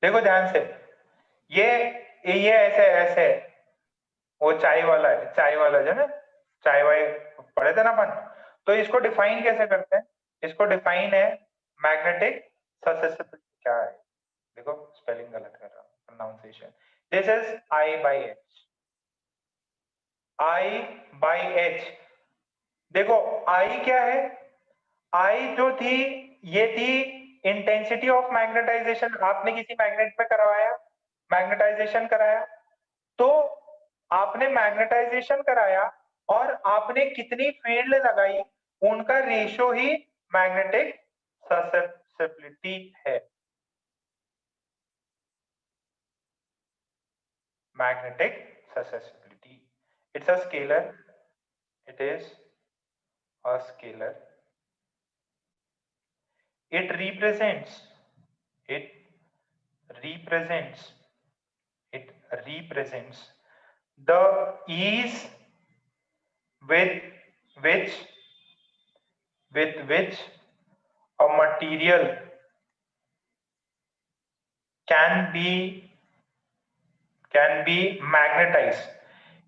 देखो ध्यान से, ये ये ऐसे ऐसे, वो चाय वाला है, चाय वाला जो ना, चाय वाय पढ़े थे ना अपन, तो इसको डिफाइन कैसे करते हैं? इसको डिफाइन है मैग्नेटिक ससेप्टिबिलिटी क्या है, देखो स्पेलिंग गलत कर रहा हूँ, pronunciation, this is I by H, I by H. देखो आई क्या है, आई जो थी ये थी इंटेंसिटी ऑफ मैग्नेटाइजेशन, आपने किसी मैग्नेट में करवाया, मैग्नेटाइजेशन कराया, तो आपने मैग्नेटाइजेशन कराया और आपने कितनी फील्ड लगाई, उनका रेशियो ही मैग्नेटिक ससेप्टिबिलिटी है। Magnetic susceptibility, it's a scalar, it is a scalar, it represents it represents it represents the ease with which with which a material can be magnetized।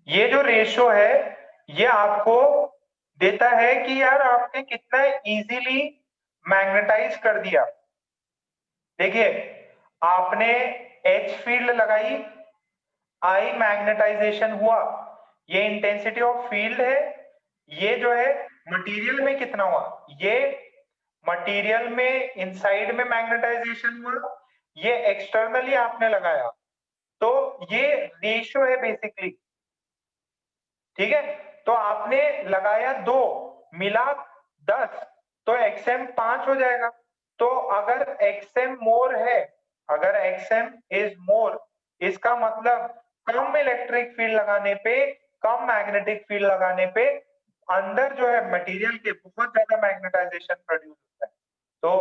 ये जो ratio है ये आपको देता है कि यार आपने कितना इजीली मैग्नेटाइज कर दिया। देखिए, आपने एच फील्ड लगाई, आई मैग्नेटाइजेशन हुआ, ये इंटेंसिटी ऑफ फील्ड है, ये जो है मटेरियल में कितना हुआ, ये मटेरियल में इनसाइड में मैग्नेटाइजेशन हुआ, ये एक्सटर्नली आपने लगाया, तो ये रेशियो है बेसिकली। ठीक है, तो आपने लगाया 2, मिला 10, तो एक्सएम 5 हो जाएगा। तो अगर एक्सएम मोर है, अगर एक्सएम इज मोर, इसका मतलब कम इलेक्ट्रिक फील्ड लगाने पे, कम मैग्नेटिक फील्ड लगाने पे अंदर जो है मटेरियल के बहुत ज्यादा मैग्नेटाइजेशन प्रोड्यूस होता है। तो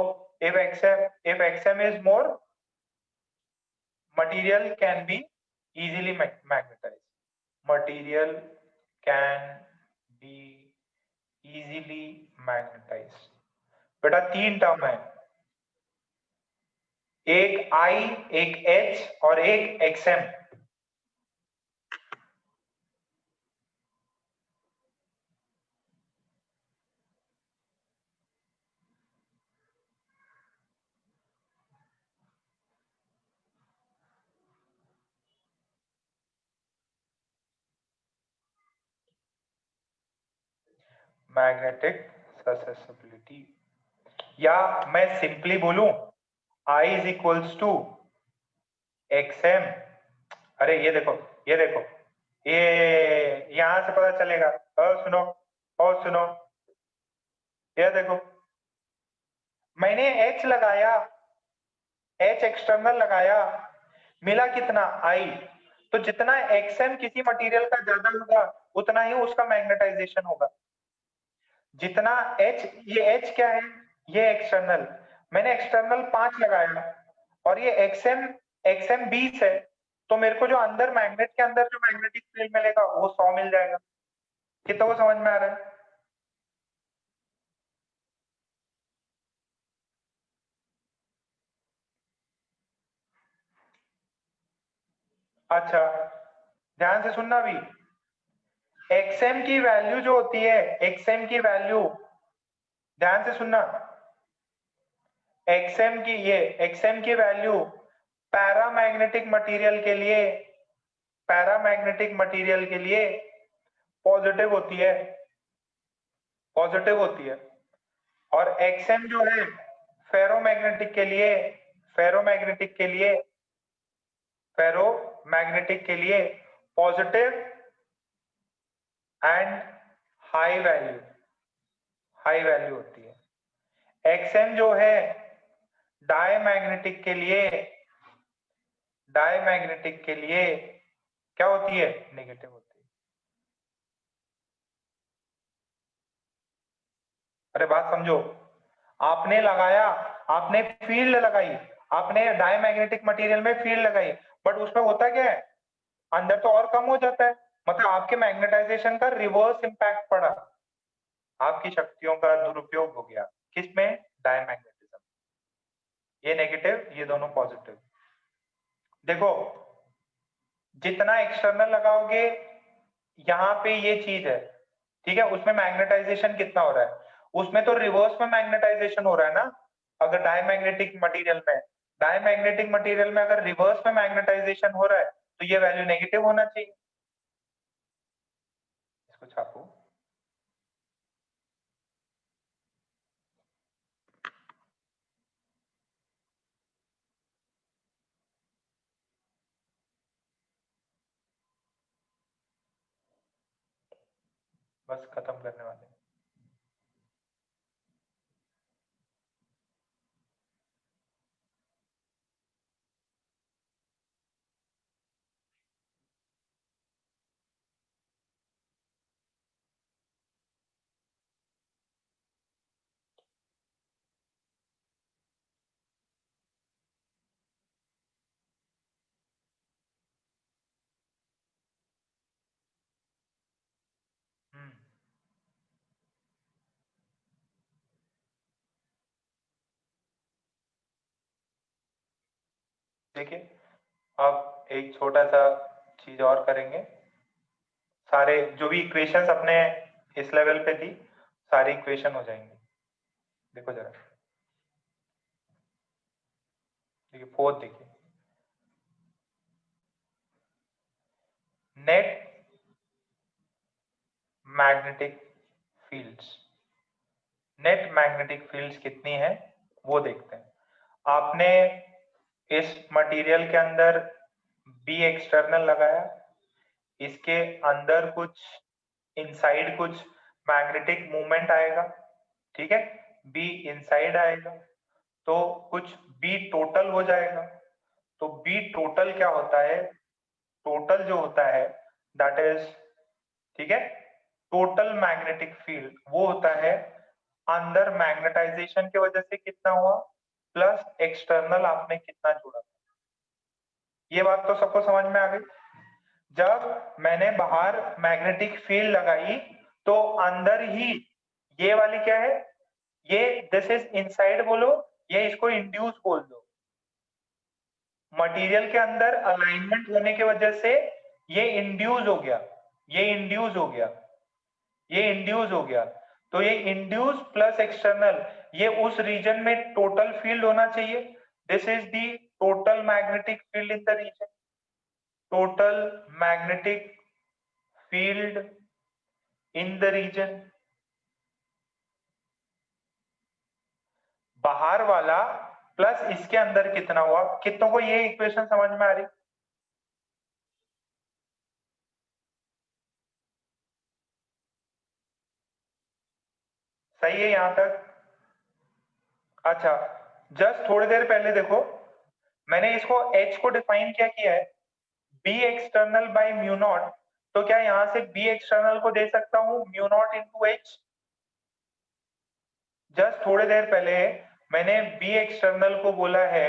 if XM is more, material can be easily magnetized, material can be easily magnetized। बेटा 3 टर्म है, एक I, एक H और एक XM। मैग्नेटिक ससेप्टिबिलिटी, या मैं सिंपली बोलूं, I is equals to XM। अरे ये देखो, ये देखो, ये यहां से पता चलेगा, और सुनो, और सुनो, ये देखो, मैंने H लगाया, H एक्सटर्नल लगाया, मिला कितना I, तो जितना XM किसी मटेरियल का ज्यादा होगा उतना ही उसका मैग्नेटाइजेशन होगा। जितना H, ये H क्या है, ये एक्सटर्नल, मैंने एक्सटर्नल 5 लगाया और ये XM 20 है, तो मेरे को जो अंदर मैग्नेट के अंदर जो मैग्नेटिक फील्ड मिलेगा वो 100 मिल जाएगा। कितना वो समझ में आ रहा है? अच्छा ध्यान से सुनना भी, एक्सएम की वैल्यू जो होती है, एक्सएम की वैल्यू, ध्यान से सुनना, एक्सएम की वैल्यू पैरामैग्नेटिक मटेरियल के लिए, पैरामैग्नेटिक मटेरियल के लिए पॉजिटिव होती है, पॉजिटिव होती है। और एक्सएम जो है फेरोमैग्नेटिक के लिए, फेरोमैग्नेटिक के लिए, फेरोमैग्नेटिक के लिए positive and high value, high value होती है। एक्सएम जो है डायमैग्नेटिक के लिए, डायमैग्नेटिक के लिए क्या होती है, नेगेटिव होती है। अरे बात समझो, आपने लगाया, आपने फील्ड लगाई, आपने डायमैग्नेटिक मटेरियल में फील्ड लगाई, बट उसमें होता क्या है, अंदर तो और कम हो जाता है, मतलब आपके मैग्नेटाइजेशन का रिवर्स इंपैक्ट पड़ा, आपकी शक्तियों का दुरुपयोग हो गया, किसमें, डायमैग्नेटिज्म। ये नेगेटिव, ये दोनों पॉजिटिव। देखो जितना एक्सटर्नल लगाओगे, यहाँ पे ये चीज है, ठीक है, उसमें मैग्नेटाइजेशन कितना हो रहा है, उसमें तो रिवर्स में मैग्नेटाइजेशन हो रहा है ना। अगर डायमैग्नेटिक मटेरियल में, डायमैग्नेटिक मटेरियल में अगर रिवर्स में मैग्नेटाइजेशन हो रहा है तो ये वैल्यू नेगेटिव होना चाहिए। इसको छापो, बस खत्म करने वाले। देखिए अब एक छोटा सा चीज और करेंगे, सारे जो भी इक्वेशंस अपने इस लेवल पे थी सारी इक्वेशन हो जाएंगी। देखो जरा, देखिए फोर्थ, देखिए net magnetic fields, net magnetic fields कितनी है वो देखते हैं। आपने इस मटेरियल के अंदर बी एक्सटर्नल लगाया, इसके अंदर कुछ इनसाइड कुछ मैग्नेटिक मूवमेंट आएगा, ठीक है, बी इनसाइड आएगा तो कुछ बी टोटल हो जाएगा। तो बी टोटल क्या होता है, टोटल जो होता है दैट इज, ठीक है, टोटल मैग्नेटिक फील्ड वो होता है अंदर मैग्नेटाइजेशन की वजह से कितना हुआ प्लस एक्सटर्नल आपने कितना जोड़ा। ये बात तो सबको समझ में आ गई। जब मैंने बाहर मैग्नेटिक फील्ड लगाई तो अंदर ही ये वाली क्या है, ये दिस इज इनसाइड बोलो, ये इसको इंड्यूस बोल दो। मटेरियल के अंदर अलाइनमेंट होने की वजह से ये इंड्यूस हो गया, ये इंड्यूस हो गया, ये इंड्यूस हो गया। तो ये इंड्यूस प्लस एक्सटर्नल, ये उस रीजन में टोटल फील्ड होना चाहिए। This is the total magnetic field in the region, total magnetic field in the region. बाहर वाला प्लस इसके अंदर कितना हुआ, कितनों को ये इक्वेशन समझ में आ रही, सही है यहां तक। अच्छा जस्ट थोड़ी देर पहले देखो, मैंने इसको H को डिफाइन क्या किया है, B external by mu naught, तो क्या यहां से बी एक्सटर्नल को दे सकता हूं mu naught into H. Just थोड़ी देर पहले मैंने बी एक्सटर्नल को बोला है,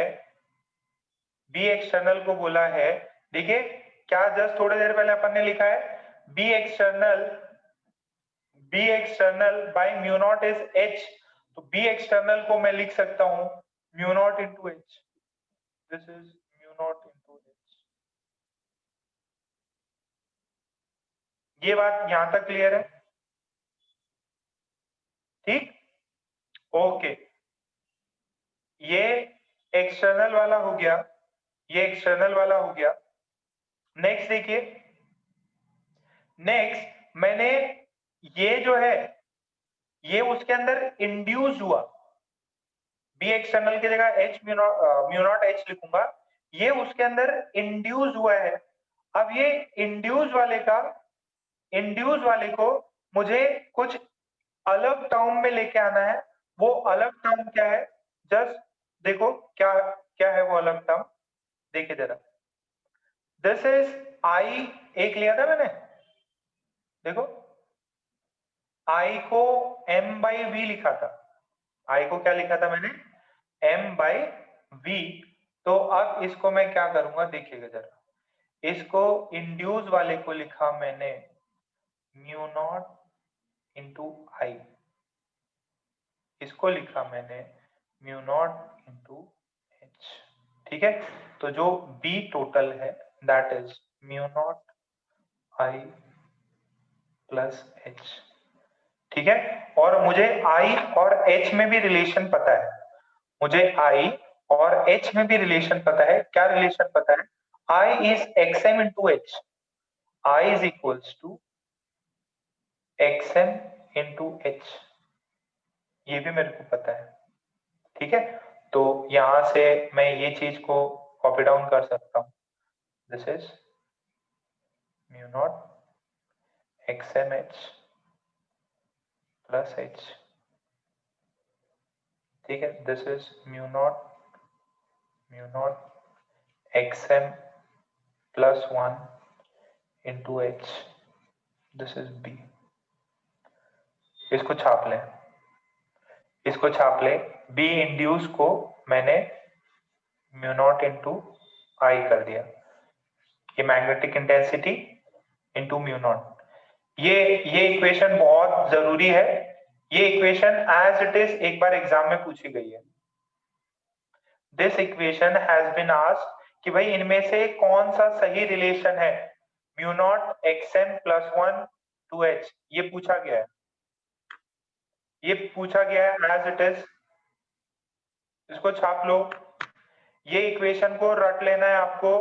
बी एक्सटर्नल को बोला है, देखिए क्या जस्ट थोड़ी देर पहले अपन ने लिखा है B external, B external by mu naught is H, तो बी एक्सटर्नल को मैं लिख सकता हूं mu naught into H, this is mu naught into H. ये बात यहां तक क्लियर है? ठीक, ओके। ये एक्सटर्नल वाला हो गया, ये एक्सटर्नल वाला हो गया। नेक्स्ट देखिए, नेक्स्ट मैंने ये जो है ये उसके अंदर इंड्यूस हुआ, बी एक्सटर्नल की जगह एच म्यू नॉट एच लिखूंगा, ये उसके अंदर इंड्यूस हुआ है। अब ये इंड्यूस वाले को मुझे कुछ अलग टर्म में लेके आना है। वो अलग टर्म क्या है? जस्ट देखो क्या क्या है वो अलग टर्म, देखिए जरा। दिस इज आई, एक लिया था मैंने, देखो आई को m बाई वी लिखा था, आई को क्या लिखा था मैंने? m by V. तो अब इसको मैं क्या करूंगा देखिएगा जरा, इसको इंड्यूस वाले को लिखा मैंने म्यू नॉट इंटू आई, इसको लिखा मैंने म्यू नॉट इंटू एच। ठीक है, तो जो बी टोटल है that is mu not I plus H. ठीक है, और मुझे आई और एच में भी रिलेशन पता है, मुझे आई और एच में भी रिलेशन पता है। क्या रिलेशन पता है? I is XM into H, I is equals to XM into H, ये भी मेरे को पता है। ठीक है, तो यहां से मैं ये चीज को कॉपी डाउन कर सकता हूं, this is mu naught XM H plus H. ठीक है, this is mu naught XM plus 1 into H, this is B. इसको छाप लें, इसको छाप ले। बी इंड्यूस को मैंने म्यू नॉट इंटू आई कर दिया, ये magnetic intensity into mu naught. ये इक्वेशन बहुत जरूरी है, ये इक्वेशन एज इट इज एक बार एग्जाम में पूछी गई है। This equation has been asked कि भाई इनमें से कौन सा सही रिलेशन है, mu naught XM plus 1 to H, ये पूछा गया है, ये पूछा गया है एज इट इज। इसको छाप लो, ये इक्वेशन को रट लेना है आपको।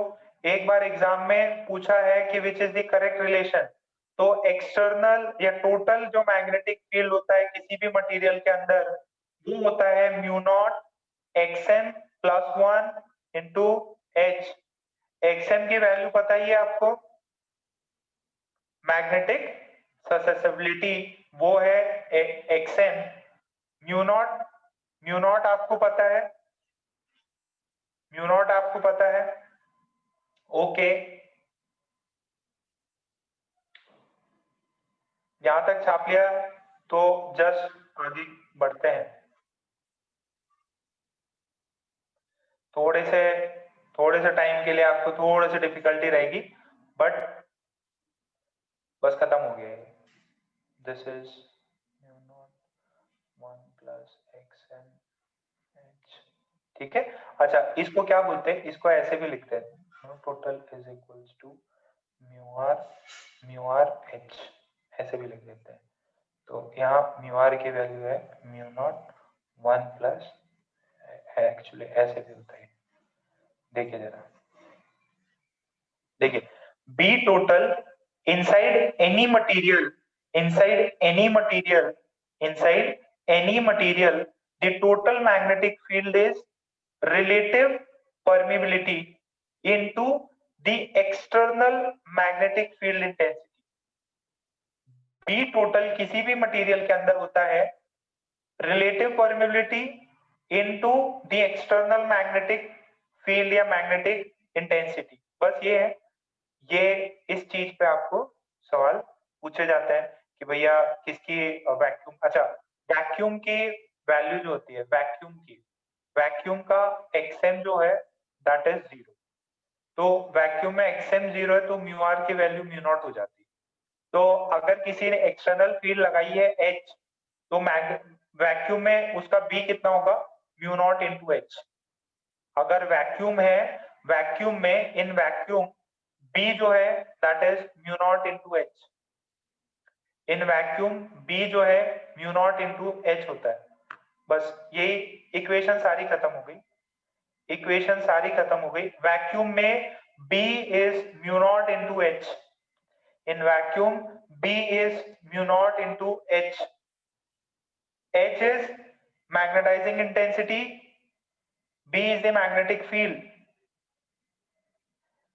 एक बार एग्जाम में पूछा है कि which is the correct relation, तो एक्सटर्नल या टोटल जो मैग्नेटिक फील्ड होता है किसी भी मटेरियल के अंदर, वो होता है mu naught XM plus 1 into H. XM की वैल्यू पता ही है आपको, मैग्नेटिक ससेसिबिलिटी, वो है एक्सएम। म्यू नॉट आपको पता है, म्यू नॉट आपको पता है, ओके। यहां तक छाप लिया, तो जस्ट आगे बढ़ते हैं। थोड़े से टाइम के लिए आपको थोड़ी सी डिफिकल्टी रहेगी, बट बस खत्म हो गया है। This is mu naught 1 plus XM H. ठीक है, अच्छा इसको क्या बोलते हैं, इसको ऐसे भी लिखते हैं, total is equals to mu R H, ऐसे भी लिख देते हैं। तो यहाँ म्यू आर की वैल्यू है म्यू नॉट 1 प्लस, एक्चुअली ऐसे भी होता है, देखिए जरा, देखिए B total inside any material, inside any material, inside any material, the total magnetic field is relative permeability into the external magnetic field intensity। B total किसी भी मटेरियल के अंदर होता है relative permeability into the external magnetic field या magnetic intensity। बस ये है, ये इस चीज पे आपको सवाल पूछे जाते हैं कि भैया किसकी वैक्यूम, अच्छा वैक्यूम की वैल्यू जो होती है, वैक्यूम का एक्सएम जो है दैट इज 0। तो वैक्यूम में एक्सएम 0 है तो म्यू आर की वैल्यू म्यू नॉट हो जाती है। तो अगर किसी ने एक्सटर्नल फील्ड लगाई है एच, तो वैक्यूम में उसका बी कितना होगा, म्यू नॉट इंटू एच। अगर वैक्यूम है, वैक्यूम में इन वैक्यूम बी जो है that is mu naught into H. In vacuum B जो है म्यू नॉट इंटू H होता है। बस यही इक्वेशन सारी खत्म हो गई, इक्वेशन सारी खत्म हो गई। वैक्यूम में B is mu naught into H, in vacuum B is mu naught into H, H is magnetizing intensity, B is the magnetic field।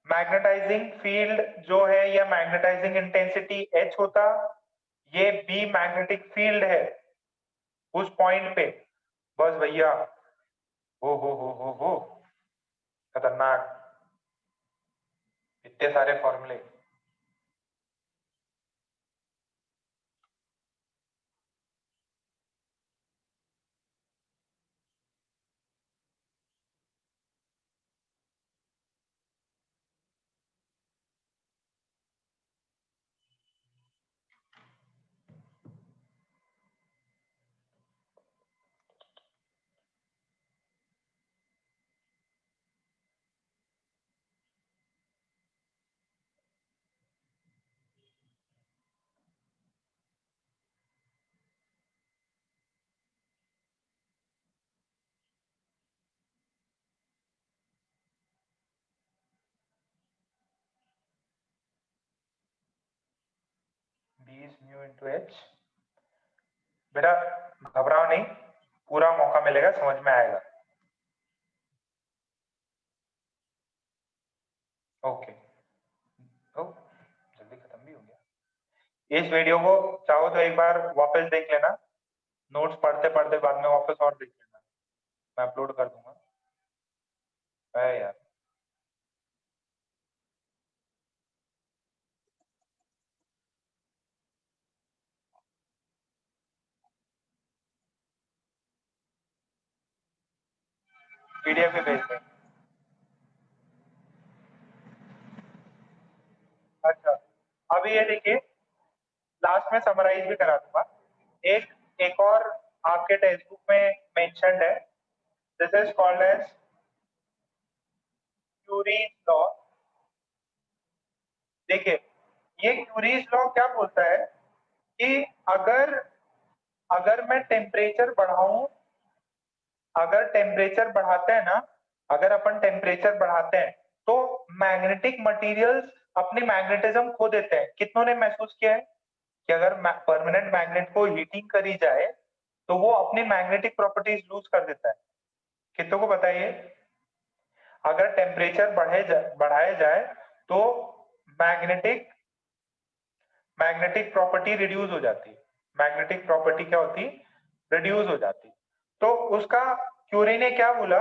Magnetising field जो है या मैग्नेटाइजिंग इंटेंसिटी H होता, ये B मैग्नेटिक फील्ड है उस point पे। बस भैया, हो खतरनाक, इतने सारे फॉर्मूले। B is mu into H। बेटा घबराओ नहीं, पूरा मौका मिलेगा, समझ में आएगा। ओके, तो जल्दी खत्म भी हो गया। इस वीडियो को चाहो तो एक बार वापस देख लेना, नोट्स पढ़ते पढ़ते बाद में वापस और देख लेना, मैं अपलोड कर दूंगा। है यार, पीडीएफ भी भेज दें। अच्छा, अभी ये देखिए, लास्ट में समराइज भी करा दूंगा। एक एक और आपके टेक्स्ट बुक में मेंशन्ड है, this is called as Curie's law. देखिए, ये क्यूरीज लॉ क्या बोलता है कि अगर अगर मैं टेम्परेचर बढ़ाऊं, अगर टेम्परेचर बढ़ाते हैं ना, अगर अपन टेम्परेचर बढ़ाते हैं तो मैग्नेटिक मटेरियल्स अपनी मैग्नेटिज्म खो देते हैं। कितनों ने महसूस किया है कि अगर परमानेंट मैग्नेट को हीटिंग करी जाए तो वो अपनी मैग्नेटिक प्रॉपर्टीज लूज कर देता है। कितनों को बताइए, अगर टेम्परेचर बढ़ाया जाए तो मैग्नेटिक मैग्नेटिक प्रॉपर्टी रिड्यूस हो जाती है। मैग्नेटिक प्रॉपर्टी क्या होती, रिड्यूस हो जाती। तो उसका क्यूरी ने क्या बोला,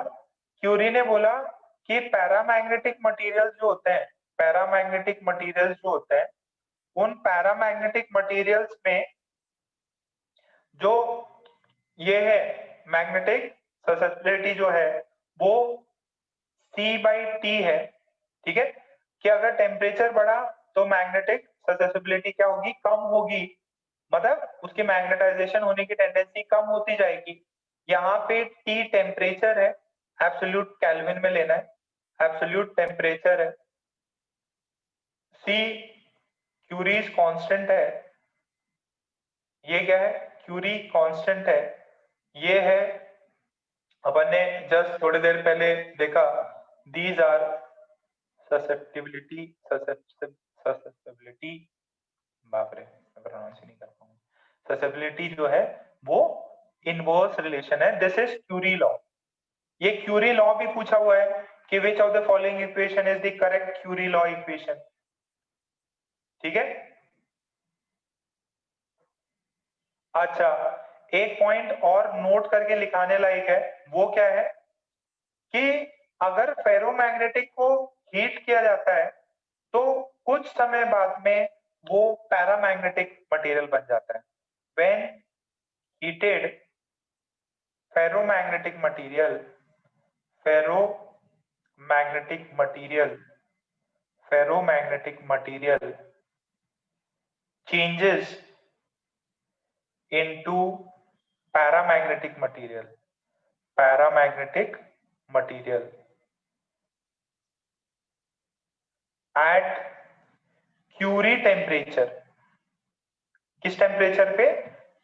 क्यूरी ने बोला कि पैरामैग्नेटिक मटेरियल्स जो होते हैं, पैरामैग्नेटिक मटेरियल्स जो होते हैं, उन पैरामैग्नेटिक मटेरियल्स में जो ये है मैग्नेटिक ससेप्टिबिलिटी जो है वो C/T है। ठीक है, कि अगर टेम्परेचर बढ़ा तो मैग्नेटिक ससेप्टिबिलिटी क्या होगी, कम होगी, मतलब उसकी मैग्नेटाइजेशन होने की टेंडेंसी कम होती जाएगी। यहाँ पे T टेम्परेचर है, एब्सोल्यूट केल्विन में लेना है, एब्सोल्यूट टेम्परेचर है। C क्यूरीज कांस्टेंट है, ये क्या है, क्यूरी कांस्टेंट है, ये है अपन ने जस्ट थोड़ी देर पहले देखा, दीज आर ससेप्टिबिलिटी, ससेप्टिबिलिटी, बाप रे मैं प्रोनाउंस नहीं कर पाऊंगा। ससेप्टिबिलिटी जो है वो इनवर्स रिलेशन है, दिस इज क्यूरी लॉ। ये क्यूरी लॉ भी पूछा हुआ है कि which of the following equation is the correct Curie law equation. ठीक है, अच्छा, एक पॉइंट और नोट करके लिखाने लायक है, वो क्या है कि अगर फेरोमैग्नेटिक को हीट किया जाता है तो कुछ समय बाद में वो पैरामैग्नेटिक मटेरियल बन जाता है। When heated ferromagnetic material ferromagnetic material ferromagnetic material changes into paramagnetic material, paramagnetic material at Curie temperature, किस टेम्परेचर पे?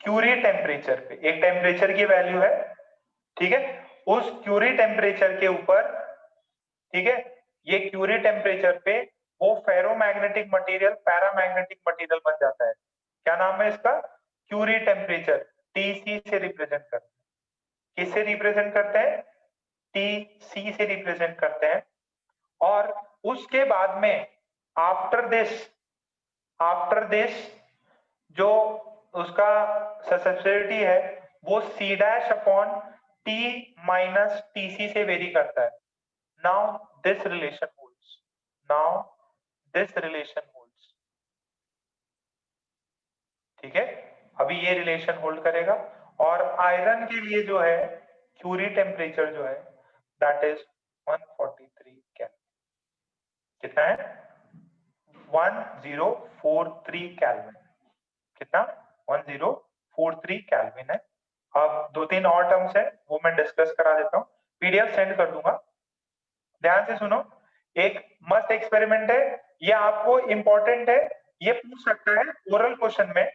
क्यूरी टेम्परेचर पे। एक टेम्परेचर की वैल्यू है, ठीक है, उस क्यूरी टेम्परेचर के ऊपर, ठीक है, ये क्यूरी टेम्परेचर पे वो फेरोमैग्नेटिक मटेरियल पैरामैग्नेटिक मटेरियल बन जाता है। क्या नाम है इसका? क्यूरी टेम्परेचर, टीसी से रिप्रेजेंट करते हैं। किससे रिप्रेजेंट करते हैं? टीसी से रिप्रेजेंट करते हैं। और उसके बाद में आफ्टर दिस जो उसका ससेप्टिबिलिटी है वो C dash upon T minus TC से वेरी करता है। नाउ दिस रिलेशन होल्ड्स, ठीक है, अभी ये रिलेशन होल्ड करेगा। और आयरन के लिए जो है क्यूरी टेम्परेचर जो है दैट इज 143 केल्विन। कितना है? 1043 केल्विन। कितना? 1043 केल्विन है। अब 2-3 और टर्म्स है वो मैं डिस्कस करा देता हूँ, पीडीएफ सेंड कर दूंगा। ध्यान से सुनो, एक मस्त एक्सपेरिमेंट है, ये आपको इंपॉर्टेंट है, ये पूछ सकता है ओरल क्वेश्चन में।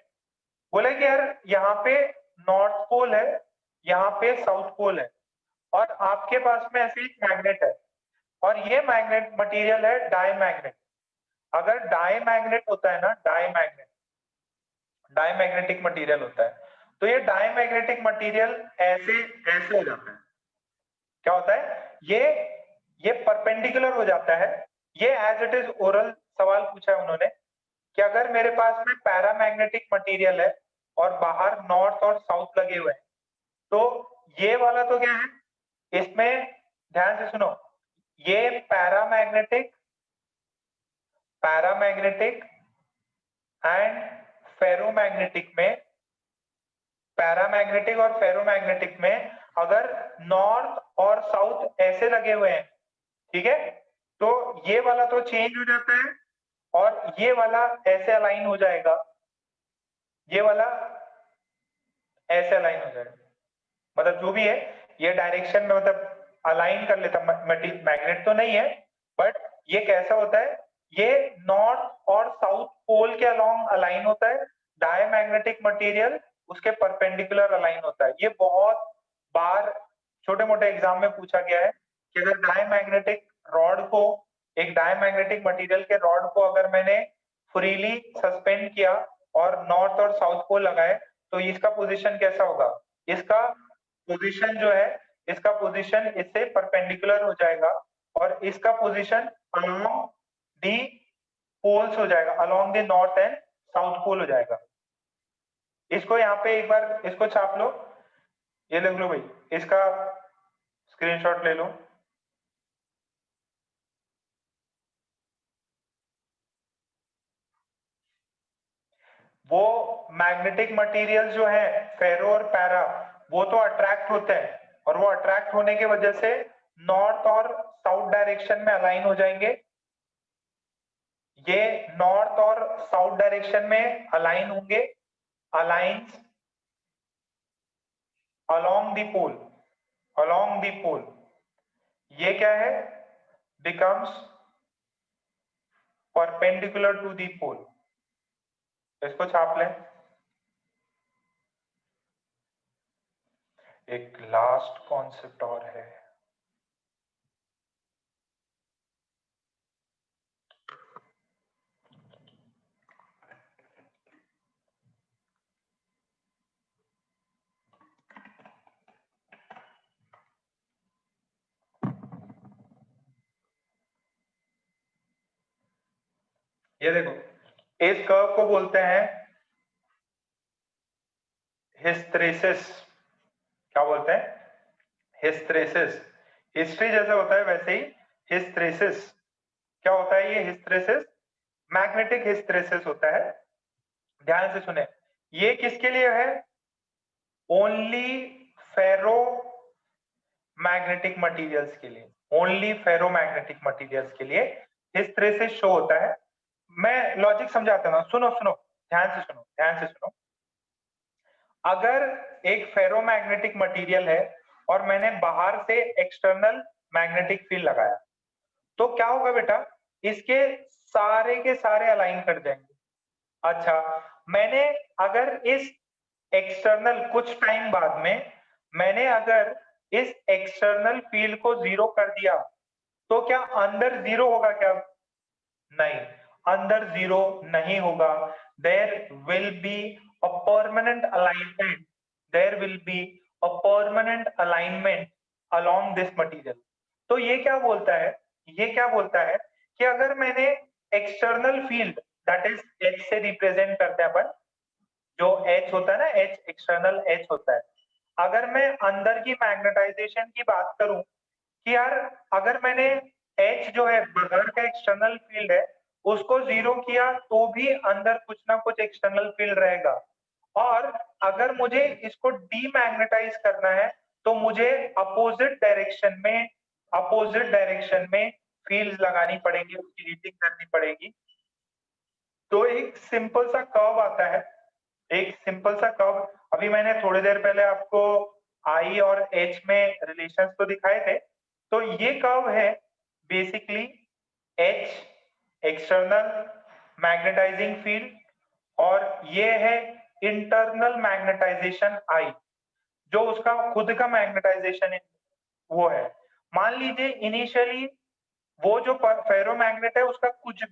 बोले कि यार यहाँ पे नॉर्थ पोल है, यहाँ पे साउथ पोल है, और आपके पास में ऐसे एक मैग्नेट है, और ये मैग्नेट मटेरियल है डायमैग्नेट। अगर डायमैग्नेट होता है ना, डायमैग्नेटिक मटेरियल होता है, तो ये डायमैग्नेटिक मटेरियल ऐसे ऐसे हो जाता है। क्या होता है? ये परपेंडिकुलर हो जाता है। ये एज इट इज ओरल सवाल पूछा है उन्होंने कि अगर मेरे पास में पैरामैग्नेटिक मटेरियल है और बाहर नॉर्थ और साउथ लगे हुए हैं, तो ये वाला तो क्या है इसमें, ध्यान से सुनो, ये पैरामैग्नेटिक एंड फेरोमैग्नेटिक में, पैरामैग्नेटिक और फेरोमैग्नेटिक में अगर नॉर्थ और साउथ ऐसे लगे हुए हैं, ठीक है, तो ये वाला तो चेंज हो जाता है और ये वाला ऐसे अलाइन हो जाएगा, ये वाला ऐसे अलाइन हो जाएगा। मतलब जो भी है ये डायरेक्शन में मतलब अलाइन कर लेता, मैग्नेट तो नहीं है, बट ये कैसा होता है, ये नॉर्थ और साउथ पोल के अलोंग अलाइन होता है। डायमैग्नेटिक मटेरियल उसके परपेंडिकुलर अलाइन होता है। ये बहुत बार छोटे मोटे एग्जाम में पूछा गया है कि अगर डायमैग्नेटिक रॉड को, एक डायमैग्नेटिक मटेरियल के रॉड को अगर मैंने फ्रीली सस्पेंड किया और नॉर्थ और साउथ पोल लगाए तो इसका पोजीशन कैसा होगा? इसका पोजीशन जो है, इसका पोजीशन इससे परपेंडिकुलर हो जाएगा और इसका पोजीशन अलोंग दी पोल्स हो जाएगा, along the north and south pole हो जाएगा। इसको यहाँ पे एक बार इसको छाप लो, ये लिख लो भाई, इसका स्क्रीनशॉट ले लो। वो मैग्नेटिक मटेरियल जो है फेरो और पैरा, वो तो अट्रैक्ट होते हैं और वो अट्रैक्ट होने की वजह से नॉर्थ और साउथ डायरेक्शन में अलाइन हो जाएंगे। ये नॉर्थ और साउथ डायरेक्शन में अलाइन होंगे, अलाइंस अलोंग द पोल। ये क्या है? बिकम्स परपेंडिकुलर टू द पोल। इसको छाप लें। एक लास्ट कॉन्सेप्ट और है, ये देखो, इस कर्व को बोलते हैं हिस्टेरेसिस। क्या बोलते हैं? हिस्टेरेसिस। हिस्ट्री जैसे होता है वैसे ही हिस्टेरेसिस। क्या होता है ये हिस्टेरेसिस? मैग्नेटिक हिस्टेरेसिस होता है। ध्यान से सुने, ये किसके लिए है? ओनली फेरो मैग्नेटिक मटीरियल्स के लिए, ओनली फेरो मैग्नेटिक मटीरियल्स के लिए हिस्टेरेसिस शो होता है। मैं लॉजिक समझाता हूं, सुनो सुनो, ध्यान से सुनो। अगर एक फेरोमैग्नेटिक मटेरियल है और मैंने बाहर से एक्सटर्नल मैग्नेटिक फील्ड लगाया, तो क्या होगा बेटा? इसके सारे के सारे अलाइन कर जाएंगे। अच्छा, मैंने अगर इस एक्सटर्नल कुछ टाइम बाद में मैंने अगर इस एक्सटर्नल फील्ड को जीरो कर दिया तो क्या अंदर जीरो होगा क्या? नहीं, अंदर जीरो नहीं होगा। There will be a permanent alignment, there will be a permanent alignment along this material. तो ये क्या बोलता है, ये क्या बोलता है कि अगर मैंने external field that is H से रिप्रेजेंट करते हैं अपन, जो एच होता है ना, एच एक्सटर्नल एच होता है। अगर मैं अंदर की मैग्नेटाइजेशन की बात करूं कि यार अगर मैंने एच जो है बाहर का एक्सटर्नल फील्ड है उसको जीरो किया तो भी अंदर कुछ ना कुछ एक्सटर्नल फील्ड रहेगा, और अगर मुझे इसको डीमैग्नेटाइज करना है तो मुझे अपोजिट डायरेक्शन में फील्ड लगानी पड़ेगी, उसकी रीडिंग करनी पड़ेगी। तो एक सिंपल सा कर्व आता है, एक सिंपल सा कर्व। अभी मैंने थोड़ी देर पहले आपको आई और एच में रिलेशंस तो दिखाए थे। तो ये कर्व है basically H external magnetising field, और ये है इंटरनल मैग्नेटाइजेशन आई, जो उसका खुद का मैग्नेटाइजेशन है वो है। मान लीजिए इनिशियली वो जो फेरोमैग्नेट है उसका कुछ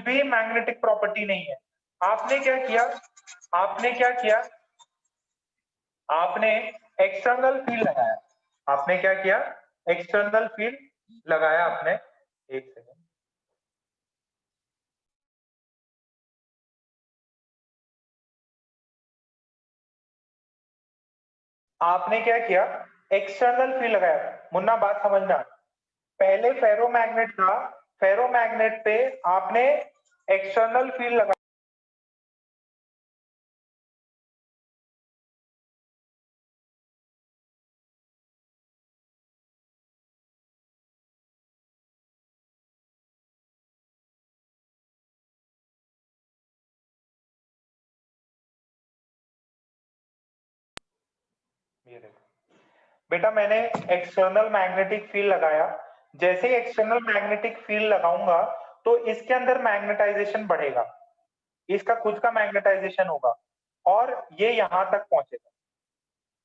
भी मैग्नेटिक प्रॉपर्टी नहीं है। आपने क्या किया, आपने क्या किया, आपने एक्सटर्नल फील्ड लगाया। आपने क्या किया, एक्सटर्नल फील्ड लगाया आपने। एक सेकेंड, आपने क्या किया, एक्सटर्नल फील्ड लगाया। मुन्ना बात समझना, पहले फेरोमैग्नेट था, फेरोमैग्नेट पे आपने एक्सटर्नल फील्ड लगाया। ये देखो बेटा, मैंने एक्सटर्नल मैग्नेटिक फील्ड लगाया। जैसे ही एक्सटर्नल मैग्नेटिक फील्ड लगाऊंगा तो इसके अंदर मैग्नेटाइजेशन बढ़ेगा, इसका खुद का मैग्नेटाइजेशन होगा और ये यहां तक पहुंचेगा।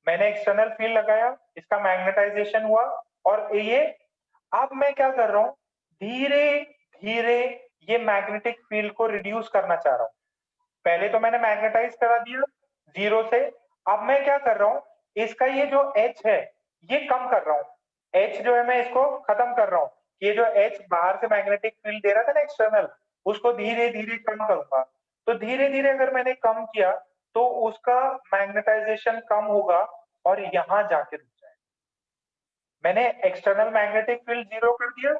मैंने एक्सटर्नल फील्ड लगाया, इसका मैग्नेटाइजेशन हुआ, और ये अब मैं क्या कर रहा हूं, धीरे धीरे ये मैग्नेटिक फील्ड को रिड्यूस करना चाह रहा हूं। पहले तो मैंने मैग्नेटाइज करा दिया जीरो से, अब मैं क्या कर रहा हूं, इसका ये जो एच है ये कम कर रहा हूं। एच जो है मैं इसको खत्म कर रहा हूं। ये जो एच बाहर से मैग्नेटिक फील्ड दे रहा था ना एक्सटर्नल, उसको धीरे धीरे कम करूंगा। तो धीरे धीरे अगर मैंने कम किया तो उसका मैग्नेटाइजेशन कम होगा और यहां जाके रुक जाए। मैंने एक्सटर्नल मैग्नेटिक फील्ड जीरो कर दिया,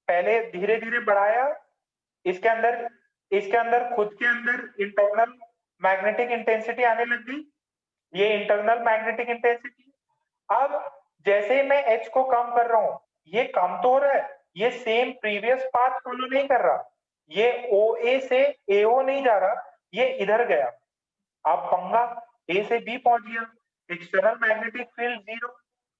पहले धीरे धीरे बढ़ाया, इसके अंदर खुद के अंदर इंटरनल मैग्नेटिक इंटेंसिटी आने लग गई, ये इंटरनल मैग्नेटिक इंटेंसिटी। अब जैसे ही मैं एच को कम कर रहा हूं, ये कम तो हो रहा है, ये सेम प्रीवियस पाथ फॉलो नहीं कर रहा, ये ओ ए से एओ नहीं जा रहा, ये इधर गया। अब पंगा, ए से बी पहुंच गया, एक्सटर्नल मैग्नेटिक फील्ड जीरो।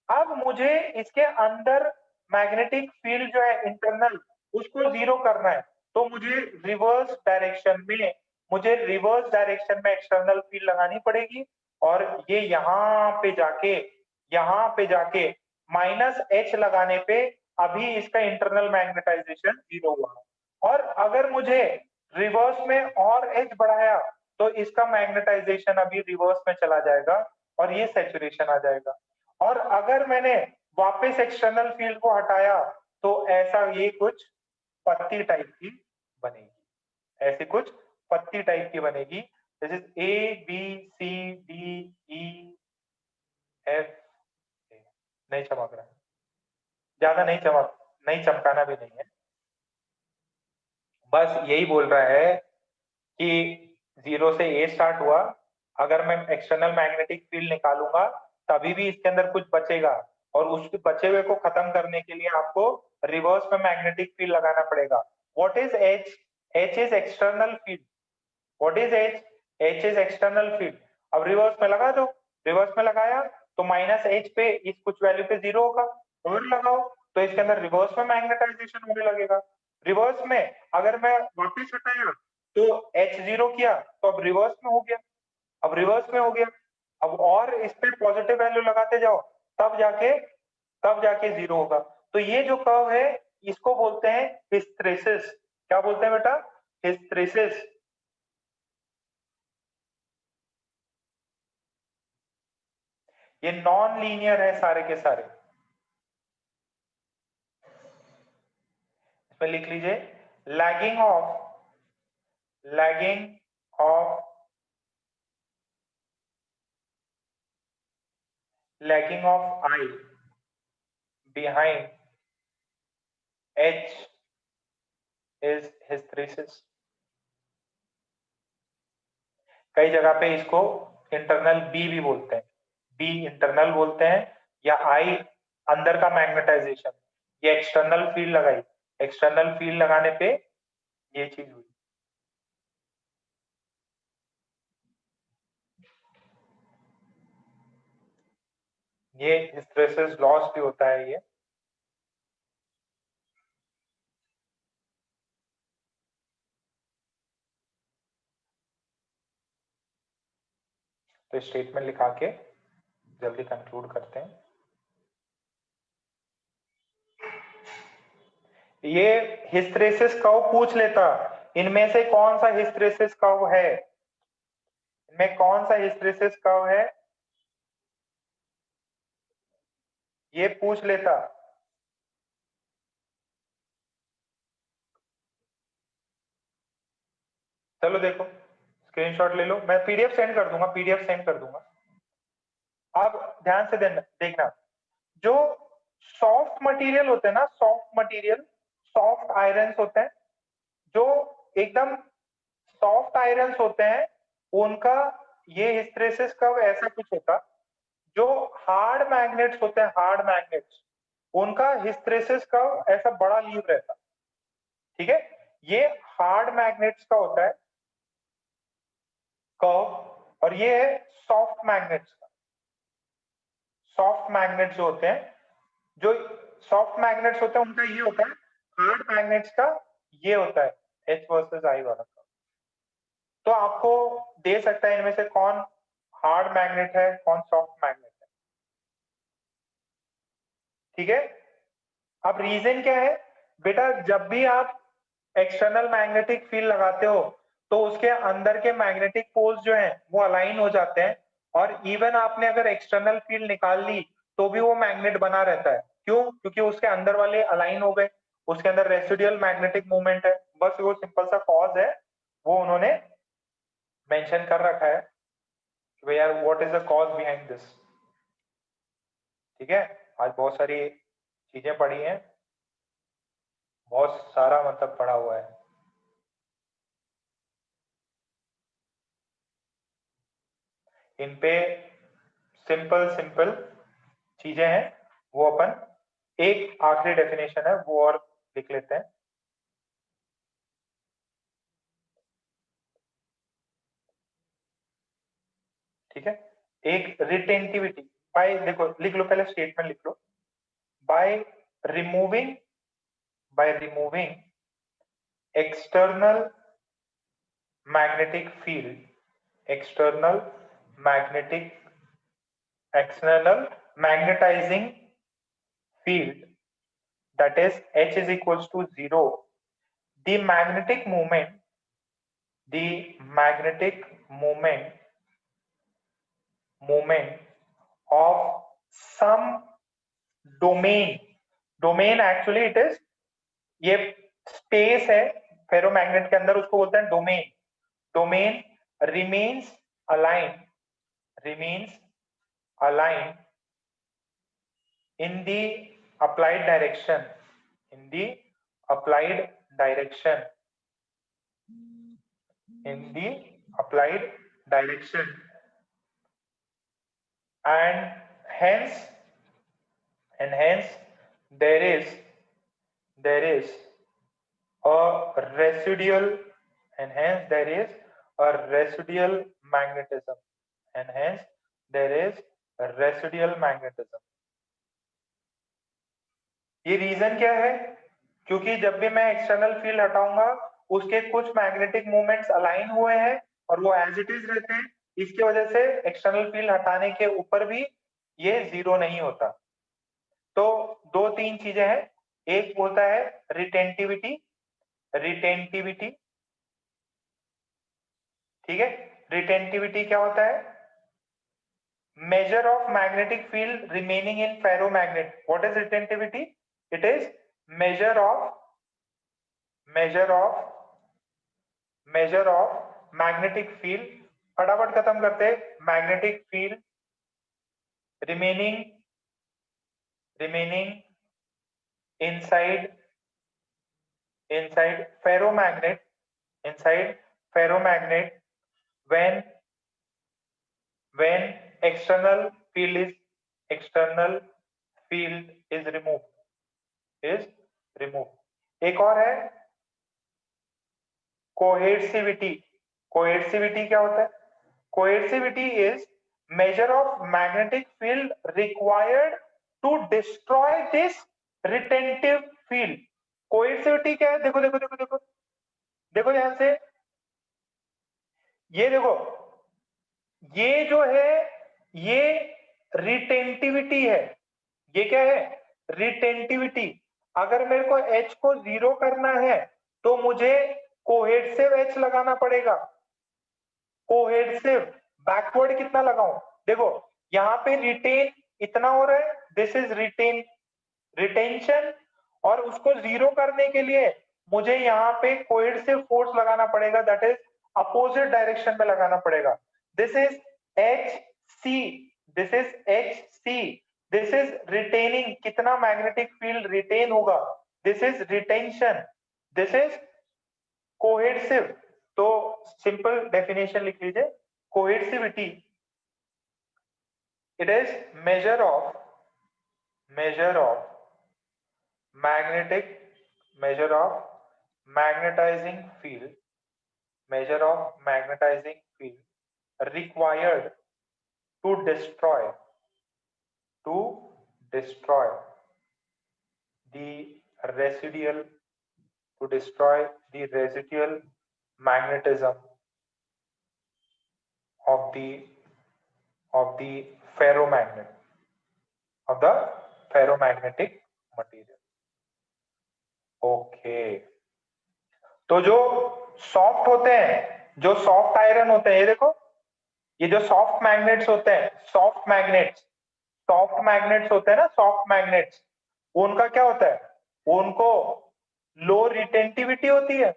अब मुझे इसके अंदर मैग्नेटिक फील्ड जो है इंटरनल उसको जीरो करना है, तो मुझे रिवर्स डायरेक्शन में एक्सटर्नल फील्ड लगानी पड़ेगी, और ये यहाँ पे जाके माइनस एच लगाने पे अभी इसका इंटरनल मैग्नेटाइजेशन जीरो हुआ। और अगर मुझे रिवर्स में और एच बढ़ाया तो इसका मैग्नेटाइजेशन अभी रिवर्स में चला जाएगा और ये सैचुरेशन आ जाएगा। और अगर मैंने वापस एक्सटर्नल फील्ड को हटाया तो ऐसा ये कुछ पत्ती टाइप की बनेगी, ऐसे कुछ पत्ती टाइप की बनेगी। This is A B C D E F. नहीं चमक रहा है, ज्यादा नहीं चमकाना भी नहीं है, बस यही बोल रहा है कि जीरो से ए स्टार्ट हुआ, अगर मैं एक्सटर्नल मैग्नेटिक फील्ड निकालूंगा तभी भी इसके अंदर कुछ बचेगा, और उसके बचे हुए को खत्म करने के लिए आपको रिवर्स में मैग्नेटिक फील्ड लगाना पड़ेगा। What is H? H is external field. What is H? H is external field. अब रिवर्स में लगा दो, रिवर्स में लगाया तो माइनस एच पे इस कुछ वैल्यू पे जीरो होगा, और लगाओ तो इसके अंदर रिवर्स में मैग्नेटाइजेशन होने लगेगा। रिवर्स में अगर मैं वापस हटाया तो H0 किया तो अब रिवर्स में हो गया, अब रिवर्स में हो गया, अब और इस पे पॉजिटिव वैल्यू लगाते जाओ तब जाके जीरो होगा। तो ये जो कर्व है इसको बोलते हैं हिस्टेरेसिस। क्या बोलते हैं बेटा? हिस्टेरेसिस। ये नॉन लीनियर है सारे के सारे। इसमें लिख लीजिए lagging of lagging of I behind H is hysteresis. कई जगह पे इसको इंटरनल बी भी बोलते हैं, बी इंटरनल बोलते हैं, या आई अंदर का मैग्नेटाइजेशन। ये एक्सटर्नल फील्ड लगाई, एक्सटर्नल फील्ड लगाने पे ये चीज हुई। ये हिस्टेरेसिस लॉस भी होता है ये। तो स्टेटमेंट लिखा के जल्दी कंक्लूड करते हैं। ये हिस्टेरेसिस कर्व पूछ लेता, इनमें से कौन सा हिस्टेरेसिस कर्व है, इनमें कौन सा हिस्टेरेसिस कर्व है, ये पूछ लेता। चलो देखो, स्क्रीनशॉट ले लो, मैं पीडीएफ सेंड कर दूंगा, पीडीएफ सेंड कर दूंगा। अब ध्यान से देखना, जो सॉफ्ट मटेरियल होते हैं ना, सॉफ्ट मटेरियल, सॉफ्ट आयरन्स होते हैं, जो एकदम सॉफ्ट आयरन्स होते हैं, उनका ये हिस्टेरेसिस कर्व ऐसा कुछ होता। जो हार्ड मैग्नेट्स होते हैं, हार्ड मैग्नेट्स, उनका हिस्टेरेसिस कर्व ऐसा बड़ा लीव रहता। ठीक है, ये हार्ड मैग्नेट्स का होता है कर्व, और ये है सॉफ्ट मैग्नेट्स का। सॉफ्ट मैग्नेट्स जो होते हैं, जो सॉफ्ट मैग्नेट्स होते हैं उनका ये होता है, हार्ड मैग्नेट्स का ये होता है H वर्सेस I वाला का। तो आपको दे सकता है इनमें से कौन हार्ड मैग्नेट है, कौन सॉफ्ट मैग्नेट है। ठीक है, अब रीजन क्या है बेटा? जब भी आप एक्सटर्नल मैग्नेटिक फील्ड लगाते हो तो उसके अंदर के मैग्नेटिक पोल्स जो हैं वो अलाइन हो जाते हैं, और इवन आपने अगर एक्सटर्नल फील्ड निकाल ली तो भी वो मैग्नेट बना रहता है। क्यों? क्योंकि उसके अंदर वाले अलाइन हो गए, उसके अंदर रेसिडुअल मैग्नेटिक मूवमेंट है। बस वो सिंपल सा कॉज है, वो उन्होंने मेंशन कर रखा है कि यार what is the cause behind this. ठीक है, आज बहुत सारी चीजें पढ़ी हैं, बहुत सारा मतलब पढ़ा हुआ है। इन पे सिंपल सिंपल चीजें हैं, वो अपन एक आखिरी डेफिनेशन है वो और लिख लेते हैं। ठीक है, एक रिटेंटिविटी बाय, देखो लिख लो, पहले स्टेटमेंट लिख लो। By removing external magnetic field, external magnetic external magnetizing field, that is H is equals to 0, the magnetic moment of some domain actually it is, ये स्पेस है फेरोमैग्नेट के अंदर, उसको बोलते हैं domain remains aligned in the applied direction, in the applied direction in the applied direction and hence there is a residual, and hence there is a residual magnetism, and hence there is a residual magnetism। ये reason क्या है? क्योंकि जब भी मैं external field हटाऊंगा उसके कुछ magnetic movements align हुए हैं और वो एज इट इज रहते हैं, इसकी वजह से एक्सटर्नल फील्ड हटाने के ऊपर भी ये जीरो नहीं होता। तो दो तीन चीजें हैं, एक बोलता है रिटेंटिविटी, रिटेंटिविटी, ठीक है। रिटेंटिविटी क्या होता है? measure of magnetic field remaining in ferromagnet. What is retentivity? It is measure of magnetic field, फटाफट खत्म करते हैं, magnetic field remaining inside ferromagnet, when external field is removed. एक और है कोहेसिविटी। कोहेसिविटी क्या होता है? कोहेसिविटी is measure of magnetic field required to destroy this retentive field. कोहेसिविटी क्या है? देखो देखो देखो देखो देखो ध्यान से, ये देखो, ये जो है ये रिटेंटिविटी है। ये क्या है? रिटेंटिविटी। अगर मेरे को H को जीरो करना है तो मुझे कोहेसिव H लगाना पड़ेगा। कोहेसिव बैकवर्ड कितना लगाऊं? देखो यहाँ पे रिटेन इतना हो रहा है, दिस इज रिटेंशन, और उसको जीरो करने के लिए मुझे यहाँ पे कोहेसिव फोर्स लगाना पड़ेगा, दैट इज अपोजिट डायरेक्शन में लगाना पड़ेगा। This is HC, this is HC, this is retaining, कितना मैग्नेटिक फील्ड रिटेन होगा, this is retention, this is coercive. तो सिंपल डेफिनेशन लिख लीजिए, coercivity it is measure of magnetizing field, required to destroy the residual magnetism of the ferromagnet, of the ferromagnetic material. Okay, तो जो soft होते हैं, जो soft iron होते हैं, ये देखो, ये जो सॉफ्ट मैग्नेट्स होते हैं, सॉफ्ट मैग्नेट्स होते हैं ना, सॉफ्ट मैग्नेट्स, उनका क्या होता है? उनको लो रिटेंटिविटी होती है,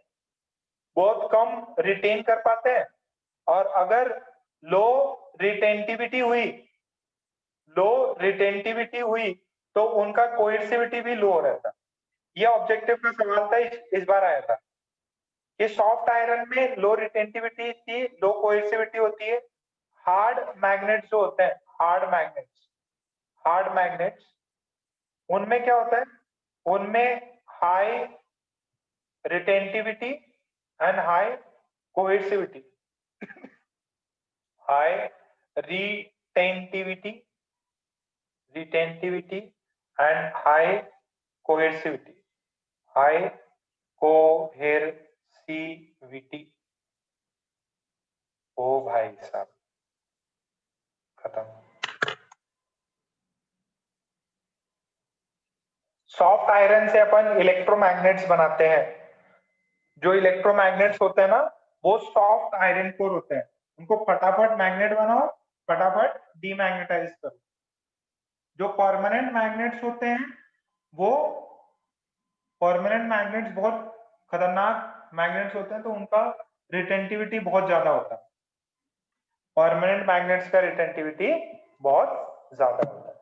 बहुत कम रिटेन कर पाते हैं, और अगर लो रिटेंटिविटी हुई तो उनका कोहेसिविटी भी लो रहता। ये ऑब्जेक्टिव का सवाल था, इस बार आया था कि सॉफ्ट आयरन में लो रिटेंटिविटी थी, लो कोहेसिविटी होती है। हार्ड मैग्नेट्स जो होते हैं, हार्ड मैग्नेट्स, उनमें क्या होता है? उनमें high retentivity and high coercivity, high retentivity and high coercivity, high coercivity. ओ भाई साहब, खत्म। सॉफ्ट आयरन से अपन इलेक्ट्रोमैग्नेट्स बनाते हैं। जो इलेक्ट्रोमैग्नेट्स होते हैं ना, वो सॉफ्ट आयरन कोर होते हैं, उनको फटाफट मैग्नेट बनाओ, फटाफट डीमैग्नेटाइज करो। जो परमानेंट मैग्नेट्स होते हैं, वो परमानेंट मैग्नेट्स बहुत खतरनाक मैग्नेट्स होते हैं, तो उनका रिटेंटिविटी बहुत ज्यादा होता है। परमानेंट मैग्नेट्स का रिटेंटिविटी बहुत ज्यादा होता है,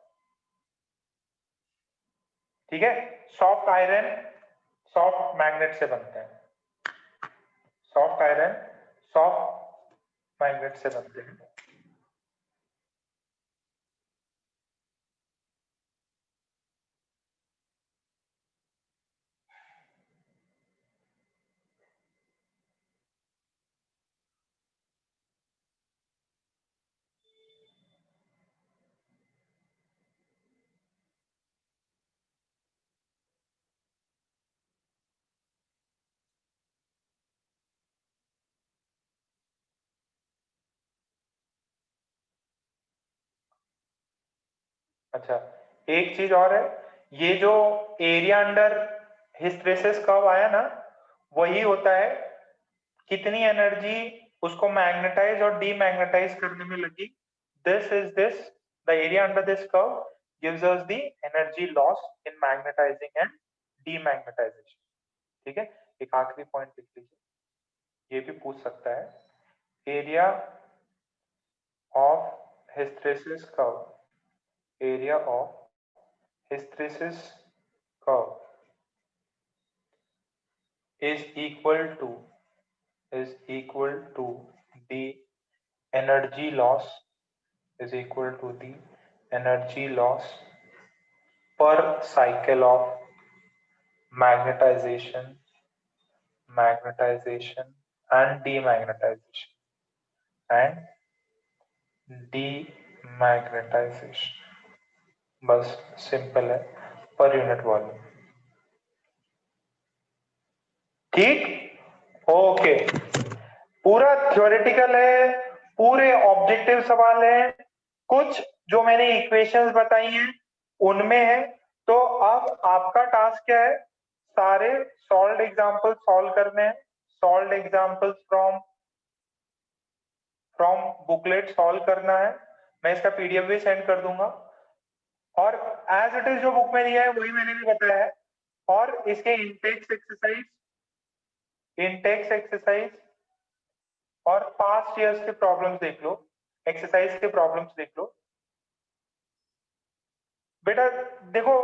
ठीक है। सॉफ्ट आयरन सॉफ्ट मैग्नेट से बनते हैं, सॉफ्ट आयरन सॉफ्ट मैग्नेट से बनते हैं। अच्छा, एक चीज और है, ये जो एरिया अंडर हिस्टेरेसिस कर्व आया ना, वही होता है कितनी एनर्जी उसको मैग्नेटाइज और डीमैग्नेटाइज करने में लगी। This the area under this curve gives us the energy loss in magnetising and demagnetisation. ठीक है, एक आखिरी पॉइंट लिख लीजिए, ये भी पूछ सकता है, area of hysteresis curve, area of hysteresis curve is equal to the energy loss per cycle of magnetization and demagnetization। बस सिंपल है, पर यूनिट वॉल्यूम। ठीक, ओके, पूरा थ्योरेटिकल है, पूरे ऑब्जेक्टिव सवाल है, कुछ जो मैंने इक्वेशंस बताई हैं उनमें है। तो अब आपका टास्क क्या है, सारे सॉल्व्ड एग्जांपल सॉल्व करने हैं, solved examples from booklet solve करना है। मैं इसका पीडीएफ भी सेंड कर दूंगा, और एज इट इज जो बुक में दिया है वही मैंने भी बताया है। और इसके इंटेक्स एक्सरसाइज और पास्ट ईयर्स के प्रॉब्लम्स देख लो, एक्सरसाइज के प्रॉब्लम्स देख लो। बेटा देखो,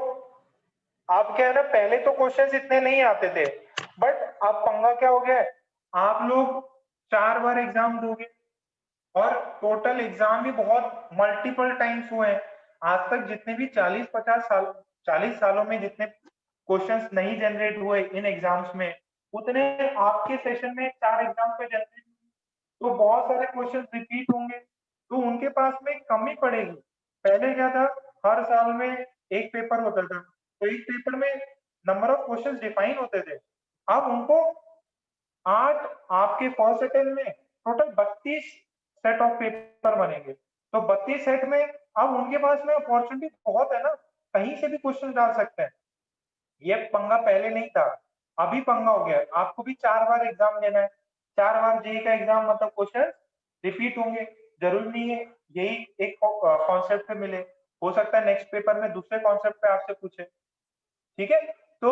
आप क्या है ना, पहले तो क्वेश्चंस इतने नहीं आते थे, बट अब पंगा क्या हो गया है, आप लोग 4 बार एग्जाम दोगे और टोटल एग्जाम भी बहुत मल्टीपल टाइम्स हुए हैं। आज तक जितने भी 40 सालों में जितने क्वेश्चंस नहीं जनरेट हुए इन एग्जाम्स में, उतने आपके सेशन में 4 एग्जाम पे जनरेट, तो बहुत सारे क्वेश्चंस रिपीट होंगे, तो उनके पास में कमी पड़ेगी। पहले क्या था, हर साल में एक पेपर होता था, तो एक पेपर में नंबर ऑफ क्वेश्चंस डिफाइन होते थे। अब उनको 8 आपके फर्स्ट अटेम्प्ट में टोटल 32 सेट ऑफ पेपर बनेंगे, तो 32 सेट में अब उनके पास में अपॉर्चुनिटी बहुत है ना, कहीं से भी क्वेश्चन डाल सकते हैं। ये पंगा पहले नहीं था, अभी पंगा हो गया है। आपको भी 4 बार एग्जाम देना है, 4 बार जेई का एग्जाम, मतलब क्वेश्चन रिपीट होंगे। जरूरी नहीं है यही एक कॉन्सेप्ट पे मिले, हो सकता है नेक्स्ट पेपर में दूसरे कॉन्सेप्ट पे आपसे पूछे। ठीक है, तो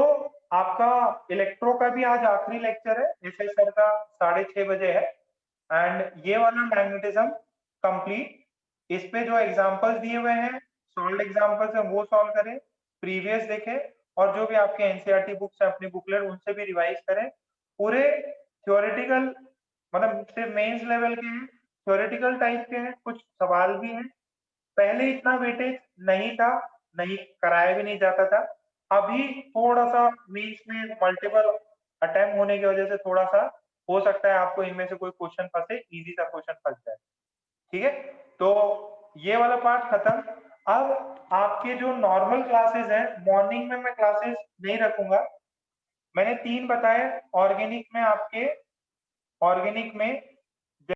आपका इलेक्ट्रो का भी आज आखिरी लेक्चर है, एस एस सर का 6:30 बजे है। एंड ये वाला मैग्नेटिज्म कंप्लीट, इस पे जो एग्जांपल्स दिए हुए हैं, सॉल्व एग्जांपल्स हैं, वो सॉल्व करें, प्रीवियस देखें, और जो भी आपके एनसीईआरटी बुक्स हैं अपनी बुकलेट, उनसे भी रिवाइज करें। पूरे थ्योरेटिकल, मतलब सिर्फ मेंस लेवल के हैं, थ्योरेटिकल टाइप के हैं, कुछ सवाल भी हैं। पहले इतना वेटेज नहीं था, नहीं कराया भी नहीं जाता था, अभी थोड़ा सा मेंस में मल्टीपल अटेम्प्ट होने की वजह से थोड़ा सा हो सकता है आपको इनमें से कोई क्वेश्चन फंसे, इजी सा क्वेश्चन फंस जाए। ठीक है, तो ये वाला पार्ट खत्म। अब आपके जो नॉर्मल क्लासेस हैं, मॉर्निंग में मैं क्लासेस नहीं रखूंगा। मैंने 3 बताए, ऑर्गेनिक में